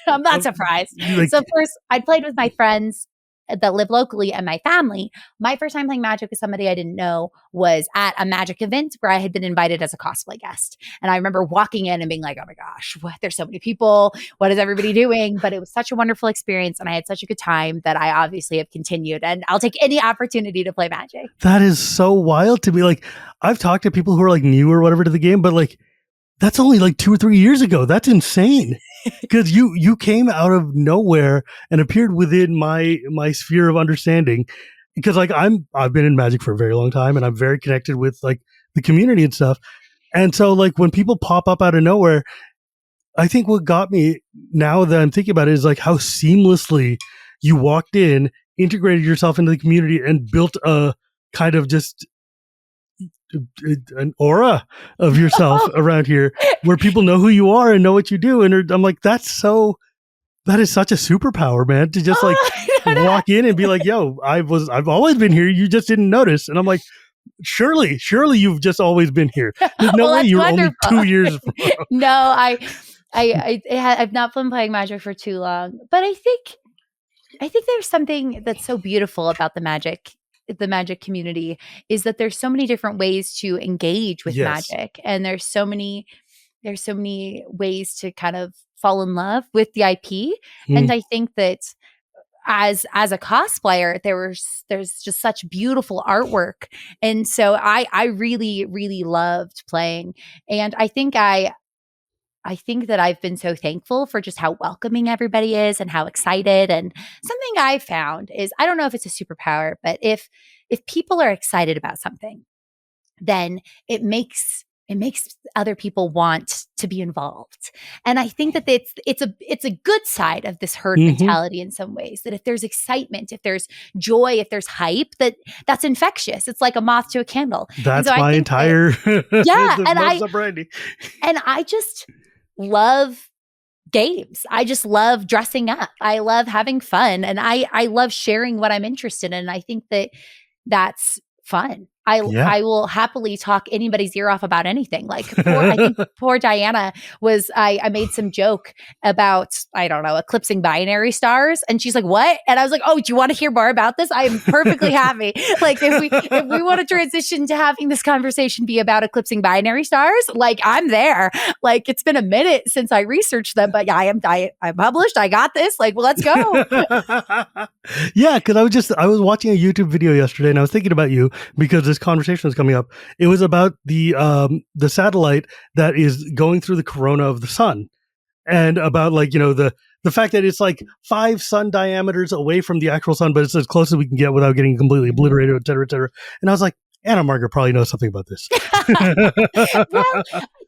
I'm not surprised. So of course I played with my friends that live locally and my family. My first time playing Magic with somebody I didn't know was at a Magic event where I had been invited as a cosplay guest. And I remember walking in and being like, oh my gosh, there's so many people. What is everybody doing? But it was such a wonderful experience and I had such a good time that I obviously have continued, and I'll take any opportunity to play Magic. That is so wild to me. Like, I've talked to people who are like new or whatever to the game, but like, that's only like 2 or 3 years ago. That's insane. Because you came out of nowhere and appeared within my sphere of understanding. Because like I've been in Magic for a very long time and I'm very connected with like the community and stuff. And so like when people pop up out of nowhere, I think what got me, now that I'm thinking about it, is like how seamlessly you walked in, integrated yourself into the community, and built a kind of just an aura of yourself around here where people know who you are and know what you do. And I'm like, that is such a superpower, man, to just like walk in and be like, yo, I've always been here. You just didn't notice. And I'm like, surely you've just always been here. There's no way you're wonderful. Only 2 years from now. No, I've not been playing Magic for too long, but I think there's something that's so beautiful about the Magic community, is that there's so many different ways to engage with Magic, and there's so many ways to kind of fall in love with the IP. And I think that as a cosplayer, there's just such beautiful artwork, and so I really, really loved playing. And I think that I've been so thankful for just how welcoming everybody is and how excited. And something I've found is, I don't know if it's a superpower, but if people are excited about something, then it makes other people want to be involved. And I think that it's a good side of this herd mentality in some ways, that if there's excitement, if there's joy, if there's hype, that's infectious. It's like a moth to a candle. That's my entire and I just love games. I just love dressing up. I love having fun, and I love sharing what I'm interested in. And I think that that's fun. I will happily talk anybody's ear off about anything. Like I think poor Diana was, I made some joke about, I don't know, eclipsing binary stars. And she's like, what? And I was like, oh, do you want to hear more about this? I am perfectly happy. Like if we want to transition to having this conversation be about eclipsing binary stars, like I'm there. Like it's been a minute since I researched them, but I'm published. I got this. Like, well, let's go. Yeah. Cause I was watching a YouTube video yesterday and I was thinking about you because this conversation is coming up. It was about the satellite that is going through the corona of the sun, and about like, you know, the fact that it's like 5 sun diameters away from the actual sun, but it's as close as we can get without getting completely obliterated, et cetera, et cetera. And I was like, Anna Margaret probably knows something about this. Well,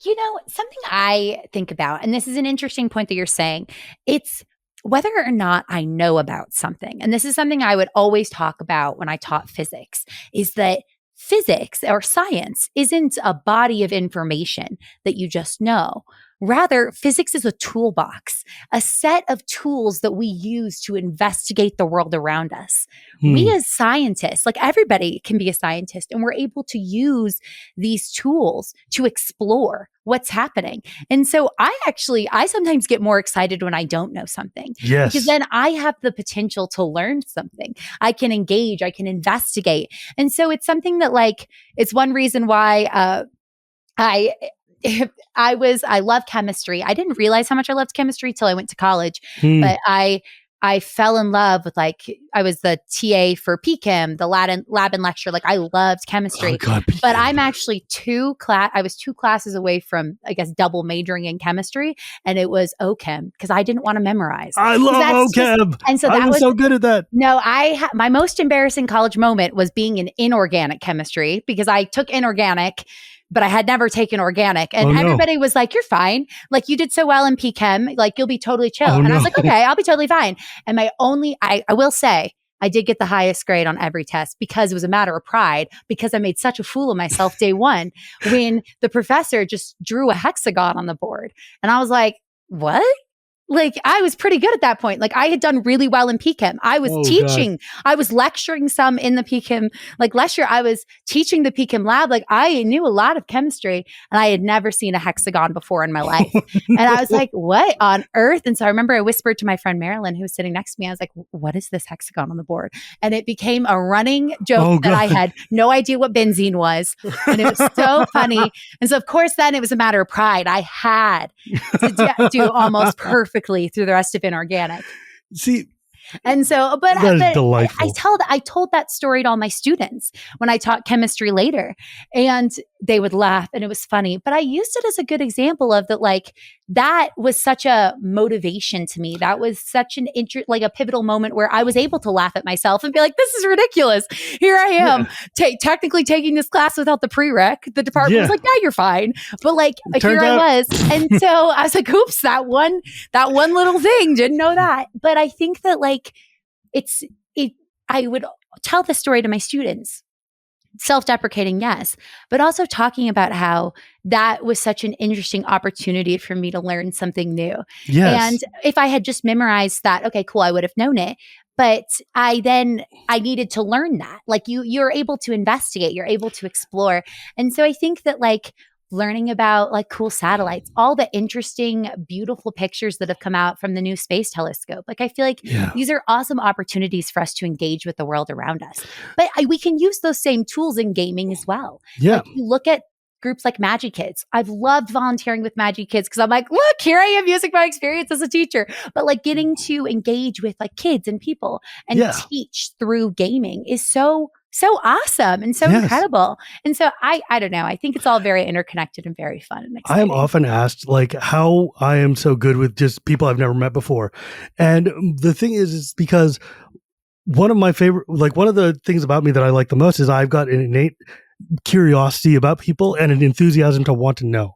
you know, something I think about, and this is an interesting point that you're saying, it's whether or not I know about something. And this is something I would always talk about when I taught physics, is that physics or science isn't a body of information that you just know. Rather, physics is a toolbox, a set of tools that we use to investigate the world around us. We as scientists, like everybody can be a scientist, and we're able to use these tools to explore what's happening. And so I sometimes get more excited when I don't know something. Yes. Because then I have the potential to learn something. I can engage, I can investigate. And so it's something that like, it's one reason why I love chemistry. I didn't realize how much I loved chemistry till I went to college, but I fell in love with I was the TA for PChem, the lab and lecture. Like I loved chemistry, but I'm actually I was 2 classes away from, I guess, double majoring in chemistry, and it was OChem because I didn't want to memorize. I love OChem. And so I was so good at that. No, my most embarrassing college moment was being in inorganic chemistry because I took inorganic, but I had never taken organic. And everybody was like, you're fine. Like you did so well in PChem, like you'll be totally chill. I was like, okay, I'll be totally fine. And I will say, I did get the highest grade on every test because it was a matter of pride, because I made such a fool of myself day one when the professor just drew a hexagon on the board. And I was like, what? Like I was pretty good at that point. Like I had done really well in PChem. I was teaching. God. I was lecturing some in the PChem lecture. I was teaching the PChem lab. Like I knew a lot of chemistry, and I had never seen a hexagon before in my life. And I was like, "What on earth?" And so I remember I whispered to my friend Marilyn, who was sitting next to me. I was like, "What is this hexagon on the board?" And it became a running joke that I had no idea what benzene was, and it was so funny. And so of course, then it was a matter of pride. I had to do almost perfect through the rest of inorganic. See, and so, but delightful. I told that story to all my students when I taught chemistry later, and they would laugh, and it was funny. But I used it as a good example of that. Like that was such a motivation to me. That was such an a pivotal moment where I was able to laugh at myself and be like, "This is ridiculous. Here I am, technically taking this class without the prereq." The department was like, "Yeah, you're fine." But like here I was, and so I was like, "Oops, that one little thing, didn't know that." But I think that like I would tell this story to my students. Self-deprecating, yes, but also talking about how that was such an interesting opportunity for me to learn something new. Yes. And if I had just memorized that, okay, cool, I would have known it. But I needed to learn that. Like you're able to investigate, you're able to explore. And so I think that like learning about like cool satellites, all the interesting, beautiful pictures that have come out from the new space telescope. Like I feel like these are awesome opportunities for us to engage with the world around us. But we can use those same tools in gaming as well. Yeah. Like you look at groups like Magic Kids. I've loved volunteering with Magic Kids because I'm like, look, here I am using my experience as a teacher. But like getting to engage with like kids and people and teach through gaming is so awesome and so incredible. And so I don't know. I think it's all very interconnected and very fun and exciting. I am often asked like how I am so good with just people I've never met before. And the thing is because one of the things about me that I like the most is I've got an innate curiosity about people and an enthusiasm to want to know,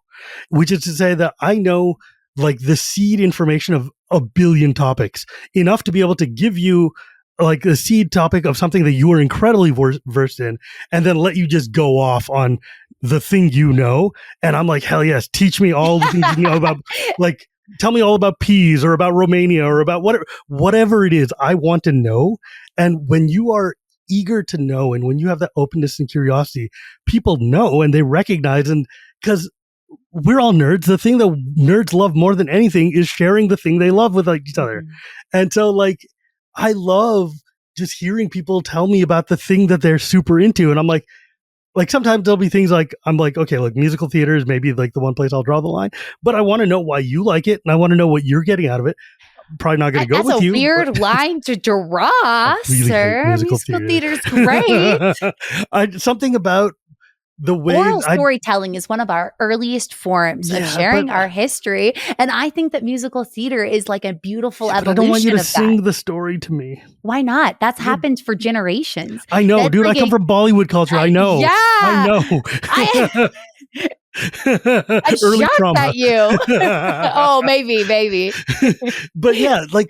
which is to say that I know like the seed information of a billion topics, enough to be able to give you like the seed topic of something that you are incredibly versed in, and then let you just go off on the thing you know. And I'm like, hell yes, teach me all the things you know about, like, tell me all about peas or about Romania or about whatever it is. I want to know. And when you are eager to know, and when you have that openness and curiosity, people know and they recognize. And because we're all nerds, the thing that nerds love more than anything is sharing the thing they love with like each other. And so like, I love just hearing people tell me about the thing that they're super into. And I'm like sometimes there'll be things like, I'm like, okay, like musical theater is maybe like the one place I'll draw the line, but I want to know why you like it. And I want to know what you're getting out of it. I'm probably not going to go with you. That's a weird line to draw, sir. Musical theater is great. Something about the way oral storytelling is one of our earliest forms of sharing our history. And I think that musical theater is like a beautiful evolution. I don't want you to of sing that. the story to me. Why not? That's happened for generations. I know, dude. I come from Bollywood culture. I know. Yeah. I know. I'm early shocked trauma. at you. Oh, maybe. But yeah, like,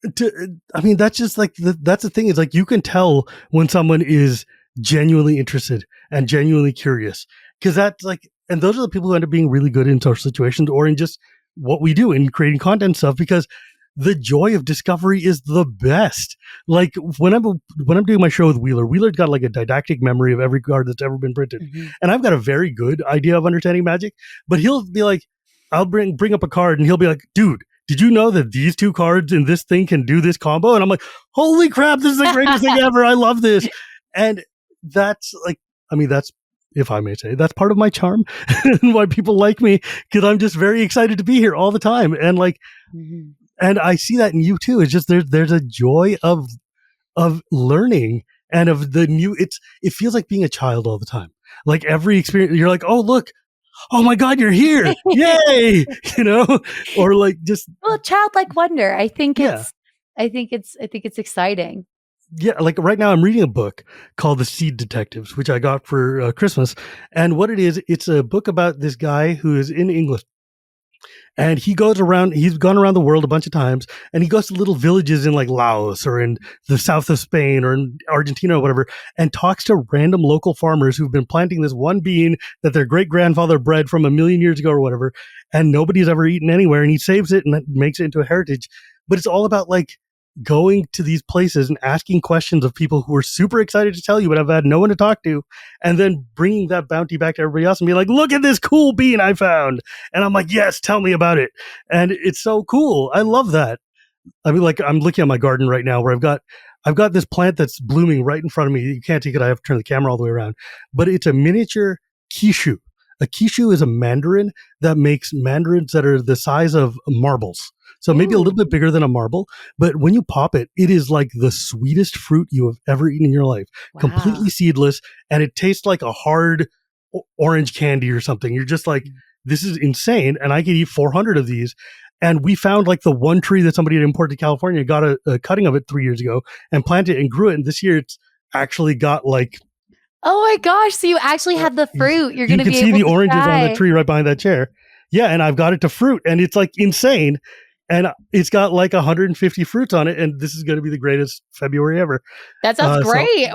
that's just like, that's the thing is like, you can tell when someone is genuinely interested and genuinely curious, because that's like, And those are the people who end up being really good in social situations or in just what we do in creating content stuff, because the joy of discovery is the best. Like when I'm doing my show with Wheeler's got like a didactic memory of every card that's ever been printed. Mm-hmm. And I've got a very good idea of understanding Magic, but he'll be like, I'll bring up a card and he'll be like, dude, did you know that these two cards in this thing can do this combo? And I'm like, holy crap, this is the greatest thing ever. I love this. And that's like, I mean, that's, if I may say, that's part of my charm and why people like me, because I'm just very excited to be here all the time. And like, and I see that in you too. It's just there's a joy of learning and of the new. It feels like being a child all the time. Like every experience, you're like, oh look, oh my God, you're here, yay, you know, or like just childlike wonder. I think it's exciting. Yeah, like right now I'm reading a book called The Seed Detectives, which I got for Christmas. And what it is, it's a book about this guy who is in England. And he's gone around the world a bunch of times, and he goes to little villages in like Laos or in the south of Spain or in Argentina or whatever, and talks to random local farmers who've been planting this one bean that their great grandfather bred from 1,000,000 years ago or whatever, and nobody's ever eaten anywhere. And he saves it and makes it into a heritage. But it's all about like going to these places and asking questions of people who are super excited to tell you, but I've had no one to talk to, and then bringing that bounty back to everybody else and be like, look at this cool bean I found. And I'm like, yes, tell me about it. And it's so cool. I love that. I mean, like I'm looking at my garden right now where I've got this plant that's blooming right in front of me. You can't take it. I have to turn the camera all the way around, but it's a miniature kishu. A kishu is a mandarin that makes mandarins that are the size of marbles. So maybe a little bit bigger than a marble, but when you pop it, it is like the sweetest fruit you have ever eaten in your life. Wow. Completely seedless, and it tastes like a hard orange candy or something. You're just like, this is insane, and I could eat 400 of these. And we found like the one tree that somebody had imported to California, got a cutting of it 3 years ago, and planted it and grew it. And this year it's actually got like... Oh my gosh, so you actually had the fruit. You're going to be able to You can see the oranges try. on the tree right behind that chair. Yeah, and I've got it to fruit, and it's like insane. And it's got like 150 fruits on it, and this is going to be the greatest February ever. That sounds great.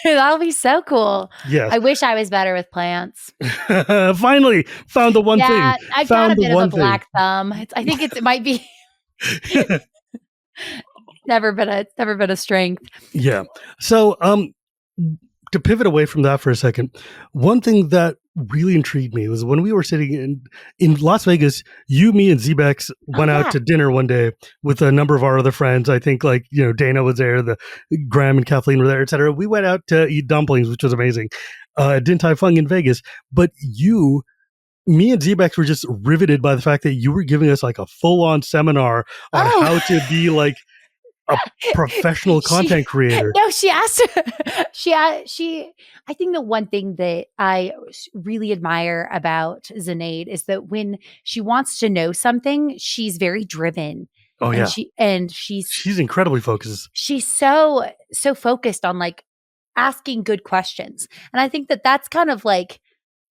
That'll be so cool. Yes. I wish I was better with plants. Finally found the one thing. Yeah, I've got a bit of a black thumb. I think it might be never been a strength. Yeah. So to pivot away from that for a second, one thing that really intrigued me was when we were sitting in Las Vegas, you, me, and Zebex went out to dinner one day with a number of our other friends. I think like, you know, Dana was there, the Graham and Kathleen were there, etc. We went out to eat dumplings, which was amazing. Din Tai Fung in Vegas. But me and Zebex were just riveted by the fact that you were giving us like a full-on seminar on how to be like a professional content creator. No, she asked. I think the one thing that I really admire about Zenaid is that when she wants to know something, she's very driven. Oh yeah, she's incredibly focused. She's so focused on like asking good questions, and I think that's kind of like.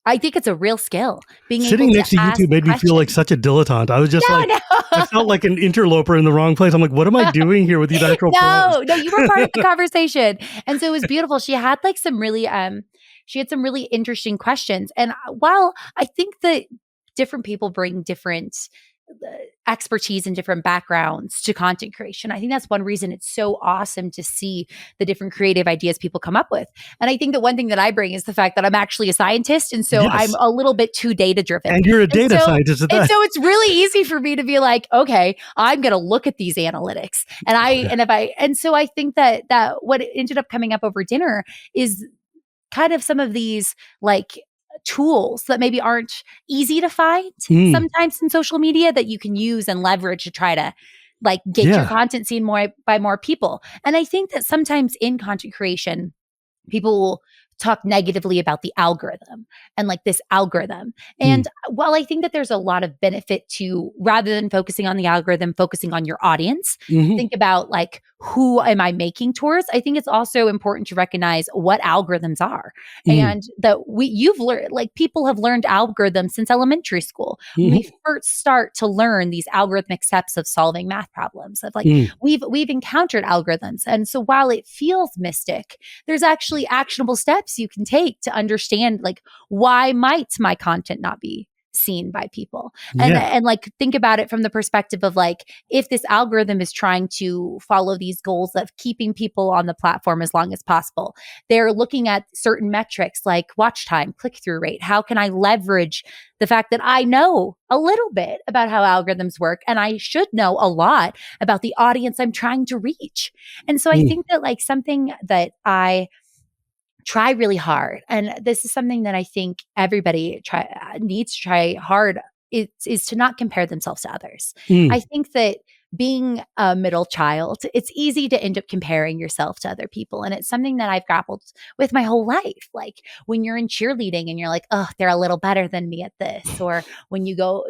I think it's a real skill. Sitting next to you two made me feel like such a dilettante. I was just I felt like an interloper in the wrong place. I'm like, what am I doing here with these actual pros? No, you were part of the conversation. And so it was beautiful. She had like some really interesting questions. And while I think that different people bring different expertise and different backgrounds to content creation, I think that's one reason it's so awesome to see the different creative ideas people come up with. And I think that one thing that I bring is the fact that I'm actually a scientist, and so I'm a little bit too data driven. And you're a data scientist at that. And so it's really easy for me to be like, okay, I'm going to look at these analytics, and so I think that what ended up coming up over dinner is kind of some of these like tools that maybe aren't easy to find sometimes in social media that you can use and leverage to try to like get your content seen by more people. And I think that sometimes in content creation, people will talk negatively about the algorithm and like this algorithm. And while I think that there's a lot of benefit to, rather than focusing on the algorithm, focusing on your audience, think about like, who am I making towards? I think it's also important to recognize what algorithms are, and that you've learned, like people have learned algorithms since elementary school. We first start to learn these algorithmic steps of solving math problems. Of like we've encountered algorithms, and so while it feels mystic, there's actually actionable steps steps you can take to understand like why might my content not be seen by people, and like think about it from the perspective of like, if this algorithm is trying to follow these goals of keeping people on the platform as long as possible, they're looking at certain metrics like watch time, click-through rate. How can I leverage the fact that I know a little bit about how algorithms work, and I should know a lot about the audience I'm trying to reach? And so I think that like something that I try really hard, and this is something that I think everybody needs to try hard, is to not compare themselves to others. I think that being a middle child, it's easy to end up comparing yourself to other people. And it's something that I've grappled with my whole life. Like when you're in cheerleading and you're like, oh, they're a little better than me at this. Or when you go,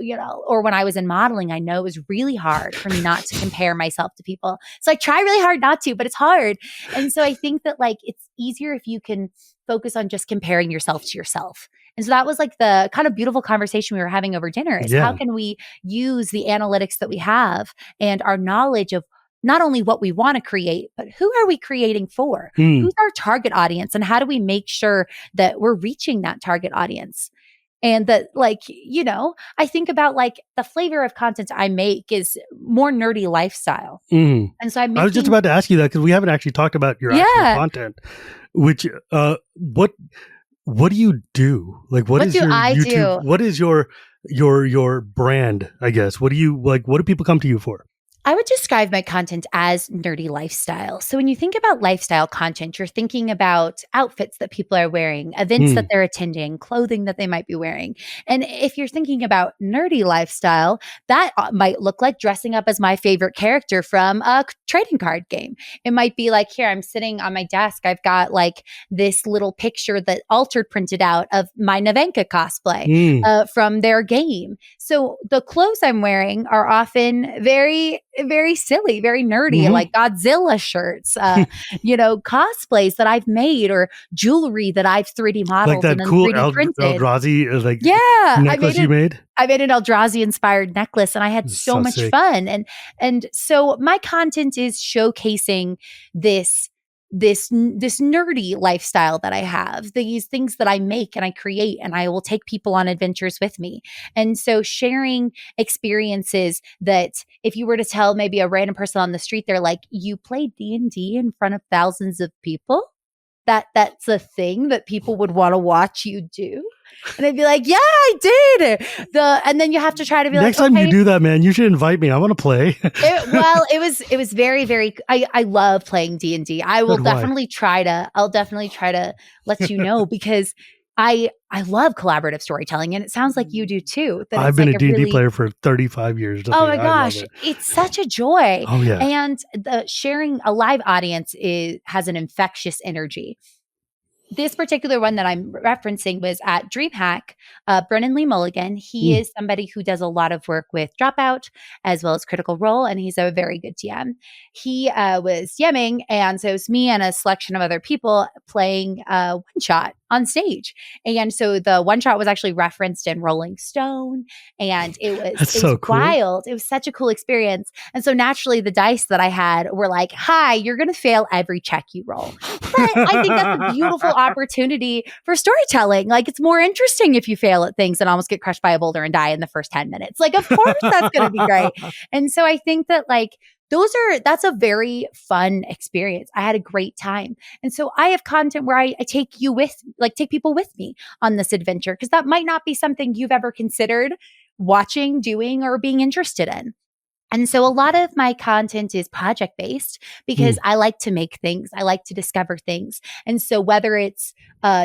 or when I was in modeling, I know it was really hard for me not to compare myself to people. So I try really hard not to, but it's hard. And so I think that like it's easier if you can focus on just comparing yourself to yourself. And so that was like the kind of beautiful conversation we were having over dinner is how can we use the analytics that we have and our knowledge of not only what we want to create, but who are we creating for? Who's our target audience? And how do we make sure that we're reaching that target audience? And that like, I think about like the flavor of content I make is more nerdy lifestyle. And so I was just about to ask you that because we haven't actually talked about your actual content, which, what do you do? Like, what is your YouTube? What is your brand? I guess. What do you like? What do people come to you for? I would describe my content as nerdy lifestyle. So when you think about lifestyle content, you're thinking about outfits that people are wearing, events that they're attending, clothing that they might be wearing. And if you're thinking about nerdy lifestyle, that might look like dressing up as my favorite character from a trading card game. It might be like, here, I'm sitting on my desk. I've got like this little picture that Altered printed out of my Navenka cosplay from their game. So the clothes I'm wearing are often very silly, very nerdy, like Godzilla shirts, cosplays that I've made or jewelry that I've 3D modeled like that and then cool 3D printed. Eldrazi, necklace you made? I made an Eldrazi inspired necklace and I had so much fun. And so my content is showcasing this nerdy lifestyle that I have, these things that I make and I create, and I will take people on adventures with me. And so sharing experiences that if you were to tell maybe a random person on the street, they're like, you played D&D in front of thousands of people? That's a thing that people would want to watch you do? And I'd be like, yeah, I did. And then you have to try to be next time you do that, man, you should invite me. I want to play. It was very, very, I love playing D&D. I'll definitely try to let you know because I love collaborative storytelling, and it sounds like you do too. I've been a D&D player for 35 years. Oh my gosh, it's such a joy. Oh yeah. And sharing a live audience has an infectious energy. This particular one that I'm referencing was at DreamHack. Brennan Lee Mulligan, he is somebody who does a lot of work with Dropout as well as Critical Role, and he's a very good DM. He was DMing, and so it was me and a selection of other people playing one shot on stage. And so the one shot was actually referenced in Rolling Stone, and it was cool. Wild. It was such a cool experience. And so naturally the dice that I had were like, hi, you're going to fail every check you roll. But I think that's a beautiful opportunity for storytelling. Like it's more interesting if you fail at things and almost get crushed by a boulder and die in the first 10 minutes. Like, of course that's going to be great. And so I think that like, that's a very fun experience. I had a great time. And so I have content where I take people with me on this adventure, because that might not be something you've ever considered watching, doing, or being interested in. And so a lot of my content is project based because I like to make things. I like to discover things. And so whether it's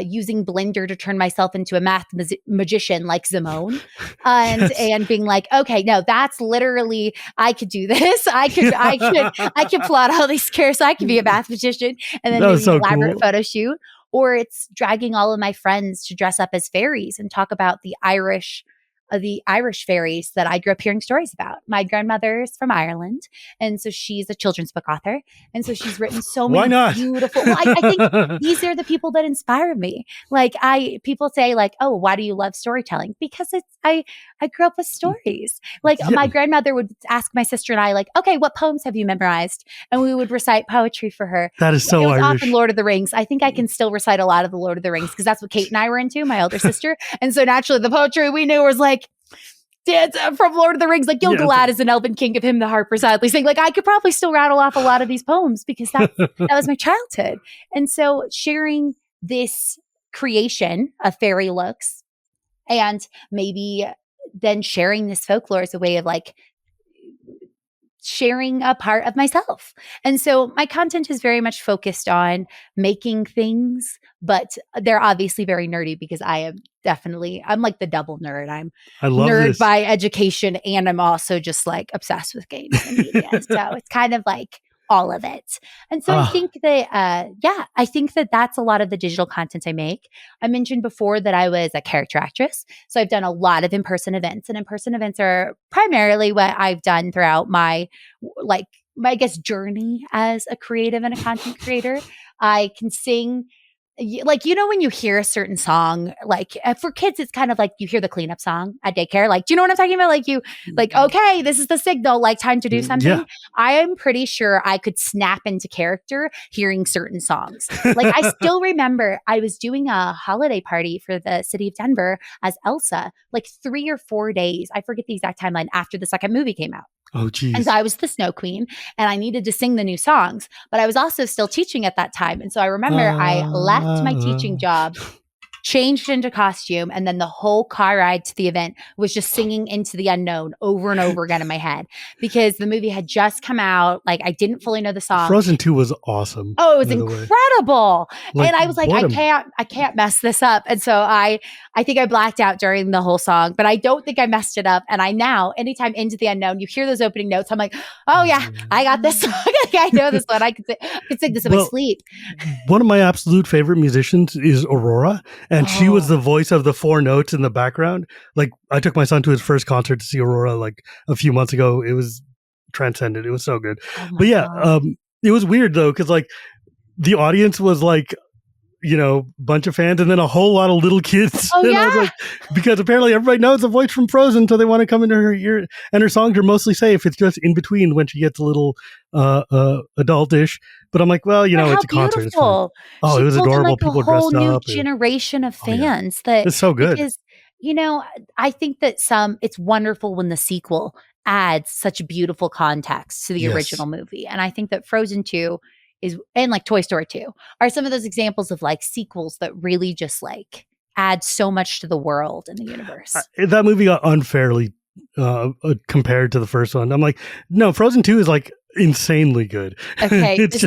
using Blender to turn myself into a math magician like Zimone and being like, okay, no, that's literally, I could do this. I could plot all these characters. I could be a math magician and then do an elaborate photo shoot. Or it's dragging all of my friends to dress up as fairies and talk about the Irish the Irish fairies that I grew up hearing stories about. My grandmother's from Ireland, and so she's a children's book author, and so she's written so Why many not? beautiful. Well, I think these are the people that inspire me. Like people say like, oh, why do you love storytelling? Because I grew up with stories. Like Yeah. my grandmother would ask my sister and I, like, okay, what poems have you memorized? And we would recite poetry for her. That is so It was Irish. often Lord of the Rings. I think I can still recite a lot of the Lord of the Rings because that's what Kate and I were into, my elder sister. And so naturally the poetry we knew was like, from Lord of the Rings, like Gil-galad is an elven king, of him the harper sadly sing. Like I could probably still rattle off a lot of these poems because that was my childhood. And so sharing this creation of fairy looks and maybe then sharing this folklore as a way of like sharing a part of myself. And so my content is very much focused on making things, but they're obviously very nerdy because I'm like the double nerd. I'm I love nerd this. by education, and I'm also just like obsessed with games and media. So it's kind of like all of it. And so I think that, I think that that's a lot of the digital content I make. I mentioned before that I was a character actress. So I've done a lot of in-person events, and in-person events are primarily what I've done throughout my I guess, journey as a creative and a content creator. I can sing. Like, when you hear a certain song, like for kids, it's kind of like you hear the cleanup song at daycare. Like, do you know what I'm talking about? Like, okay, this is the signal, like time to do something. Yeah. I am pretty sure I could snap into character hearing certain songs. Like, I still remember I was doing a holiday party for the city of Denver as Elsa, like 3 or 4 days. I forget the exact timeline after the second movie came out. Oh, geez. And so I was the Snow Queen and I needed to sing the new songs, but I was also still teaching at that time. And so I remember I left my teaching job, changed into costume, and then the whole car ride to the event was just singing Into the Unknown over and over again in my head because the movie had just come out. Like, I didn't fully know the song. Frozen 2 was awesome. Oh, it was incredible. Like, and I was like, I can't mess this up. And so I think I blacked out during the whole song, but I don't think I messed it up. And I now, anytime Into the Unknown, you hear those opening notes, I'm like, oh yeah, I got this song. I know this one. I could sing this in my sleep. One of my absolute favorite musicians is Aurora. And she was the voice of the 4 notes in the background. Like, I took my son to his first concert to see Aurora like a few months ago. It was transcendent. It was so good. But yeah, it was weird though, because like the audience was like, bunch of fans and then a whole lot of little kids. Oh, and yeah. I was like, because apparently everybody knows the voice from Frozen, so they want to come into her ear. And her songs are mostly safe. It's just in between when she gets a little adultish. But I'm like, well, it's a concert. It's fine. Oh, it was adorable. Like people a whole dressed new up. generation of fans that it's so good. Because, I think that it's wonderful when the sequel adds such beautiful context to the original movie. And I think that Frozen 2 and like Toy Story 2 are some of those examples of like sequels that really just like add so much to the world and the universe. That movie got unfairly compared to the first one. I'm like, no, Frozen 2 is like insanely good. Okay, this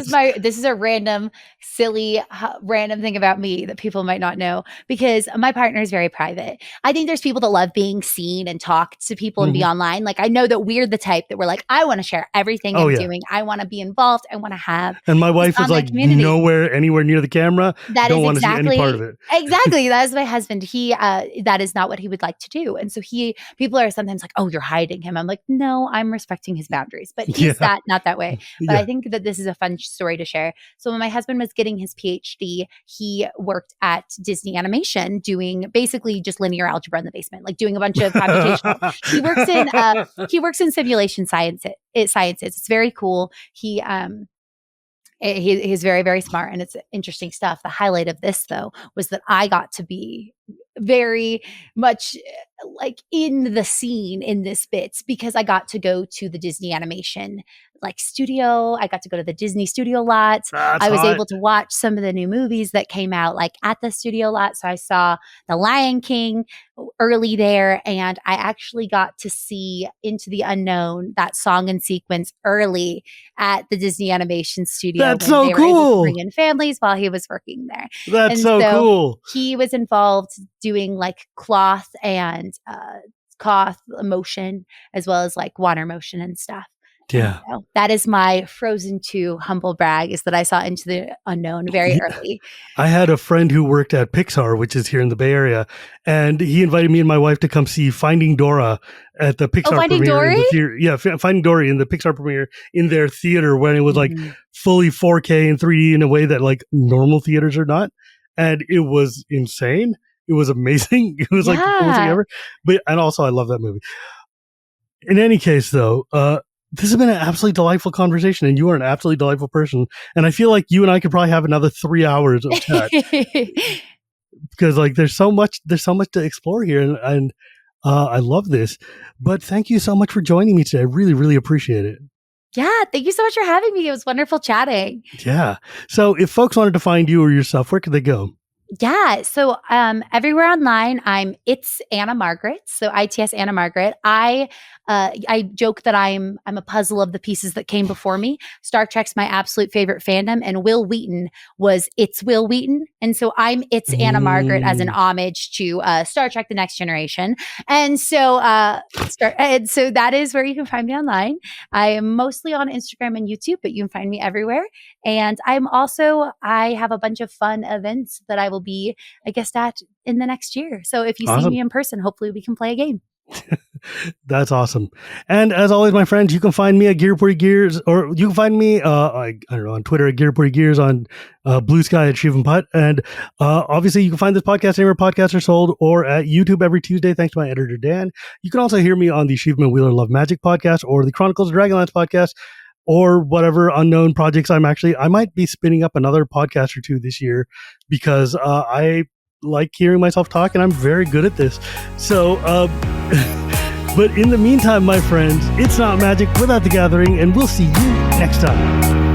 is a random, silly, random thing about me that people might not know because my partner is very private. I think there's people that love being seen and talk to people and be online. Like, I know that we're the type that we're like, I want to share everything I'm doing. I want to be involved. I want to have. And my wife is like anywhere near the camera. Don't want to see any part of it. Exactly. That is my husband. He that is not what he would like to do. And so people are sometimes like, oh, you're hiding him. I'm like, no, I'm respecting his boundaries. But he's not that way. But I think that this is a fun story to share. So when my husband was getting his PhD, he worked at Disney Animation doing basically just linear algebra in the basement, like doing a bunch of computational. He works in simulation sciences. It's very cool. He's very, very smart and it's interesting stuff. The highlight of this, though, was that I got to be very much like in the scene in this bit because I got to go to the Disney Animation studio. I got to go to the Disney studio lot. I was able to watch some of the new movies that came out at the studio lot. So I saw The Lion King early there, and I actually got to see Into the Unknown, that song and sequence early at the Disney Animation studio. That's so cool. They were able to bring in families while he was working there. That's so cool. He was involved doing cloth and cloth motion as well as water motion and stuff. Yeah. So that is my Frozen 2 humble brag, is that I saw Into the Unknown very early. I had a friend who worked at Pixar, which is here in the Bay Area, and he invited me and my wife to come see Finding Dora at the Pixar Finding premiere in Dory? the theater. Yeah, Finding Dory in the Pixar premiere in their theater when it was like fully 4K and 3D in a way that like normal theaters are not. And it was insane. It was amazing. It was like the coolest thing ever. And also I love that movie. In any case, though, this has been an absolutely delightful conversation, and you are an absolutely delightful person. And I feel like you and I could probably have another 3 hours of chat because, like, there's so much to explore here, and I love this. But thank you so much for joining me today. I really, really appreciate it. Yeah, thank you so much for having me. It was wonderful chatting. Yeah. So, if folks wanted to find you or yourself, where could they go? Yeah. So everywhere online, it's Anna Margaret. So ITS Anna Margaret. I joke that I'm a puzzle of the pieces that came before me. Star Trek's my absolute favorite fandom, and Will Wheaton was It's Will Wheaton. And so it's Anna Margaret as an homage to Star Trek: The Next Generation. And so so that is where you can find me online. I am mostly on Instagram and YouTube, but you can find me everywhere. And I have a bunch of fun events that I will be a guest at in the next year. So if you see me in person, hopefully we can play a game. That's awesome. And as always, my friends, you can find me at Gearpuri Gears, or you can find me, I don't know, on Twitter at Gearpuri Gears, on Blue Sky at Shivam Bhatt. And obviously, you can find this podcast anywhere podcasts are sold, or at YouTube every Tuesday, thanks to my editor, Dan. You can also hear me on the Shivam and Wheeler Love Magic podcast, or the Chronicles of Dragonlance podcast, or whatever unknown projects I might be spinning up another podcast or two this year, because I like hearing myself talk and I'm very good at this. So, but in the meantime, my friends, it's not magic without the gathering, and we'll see you next time.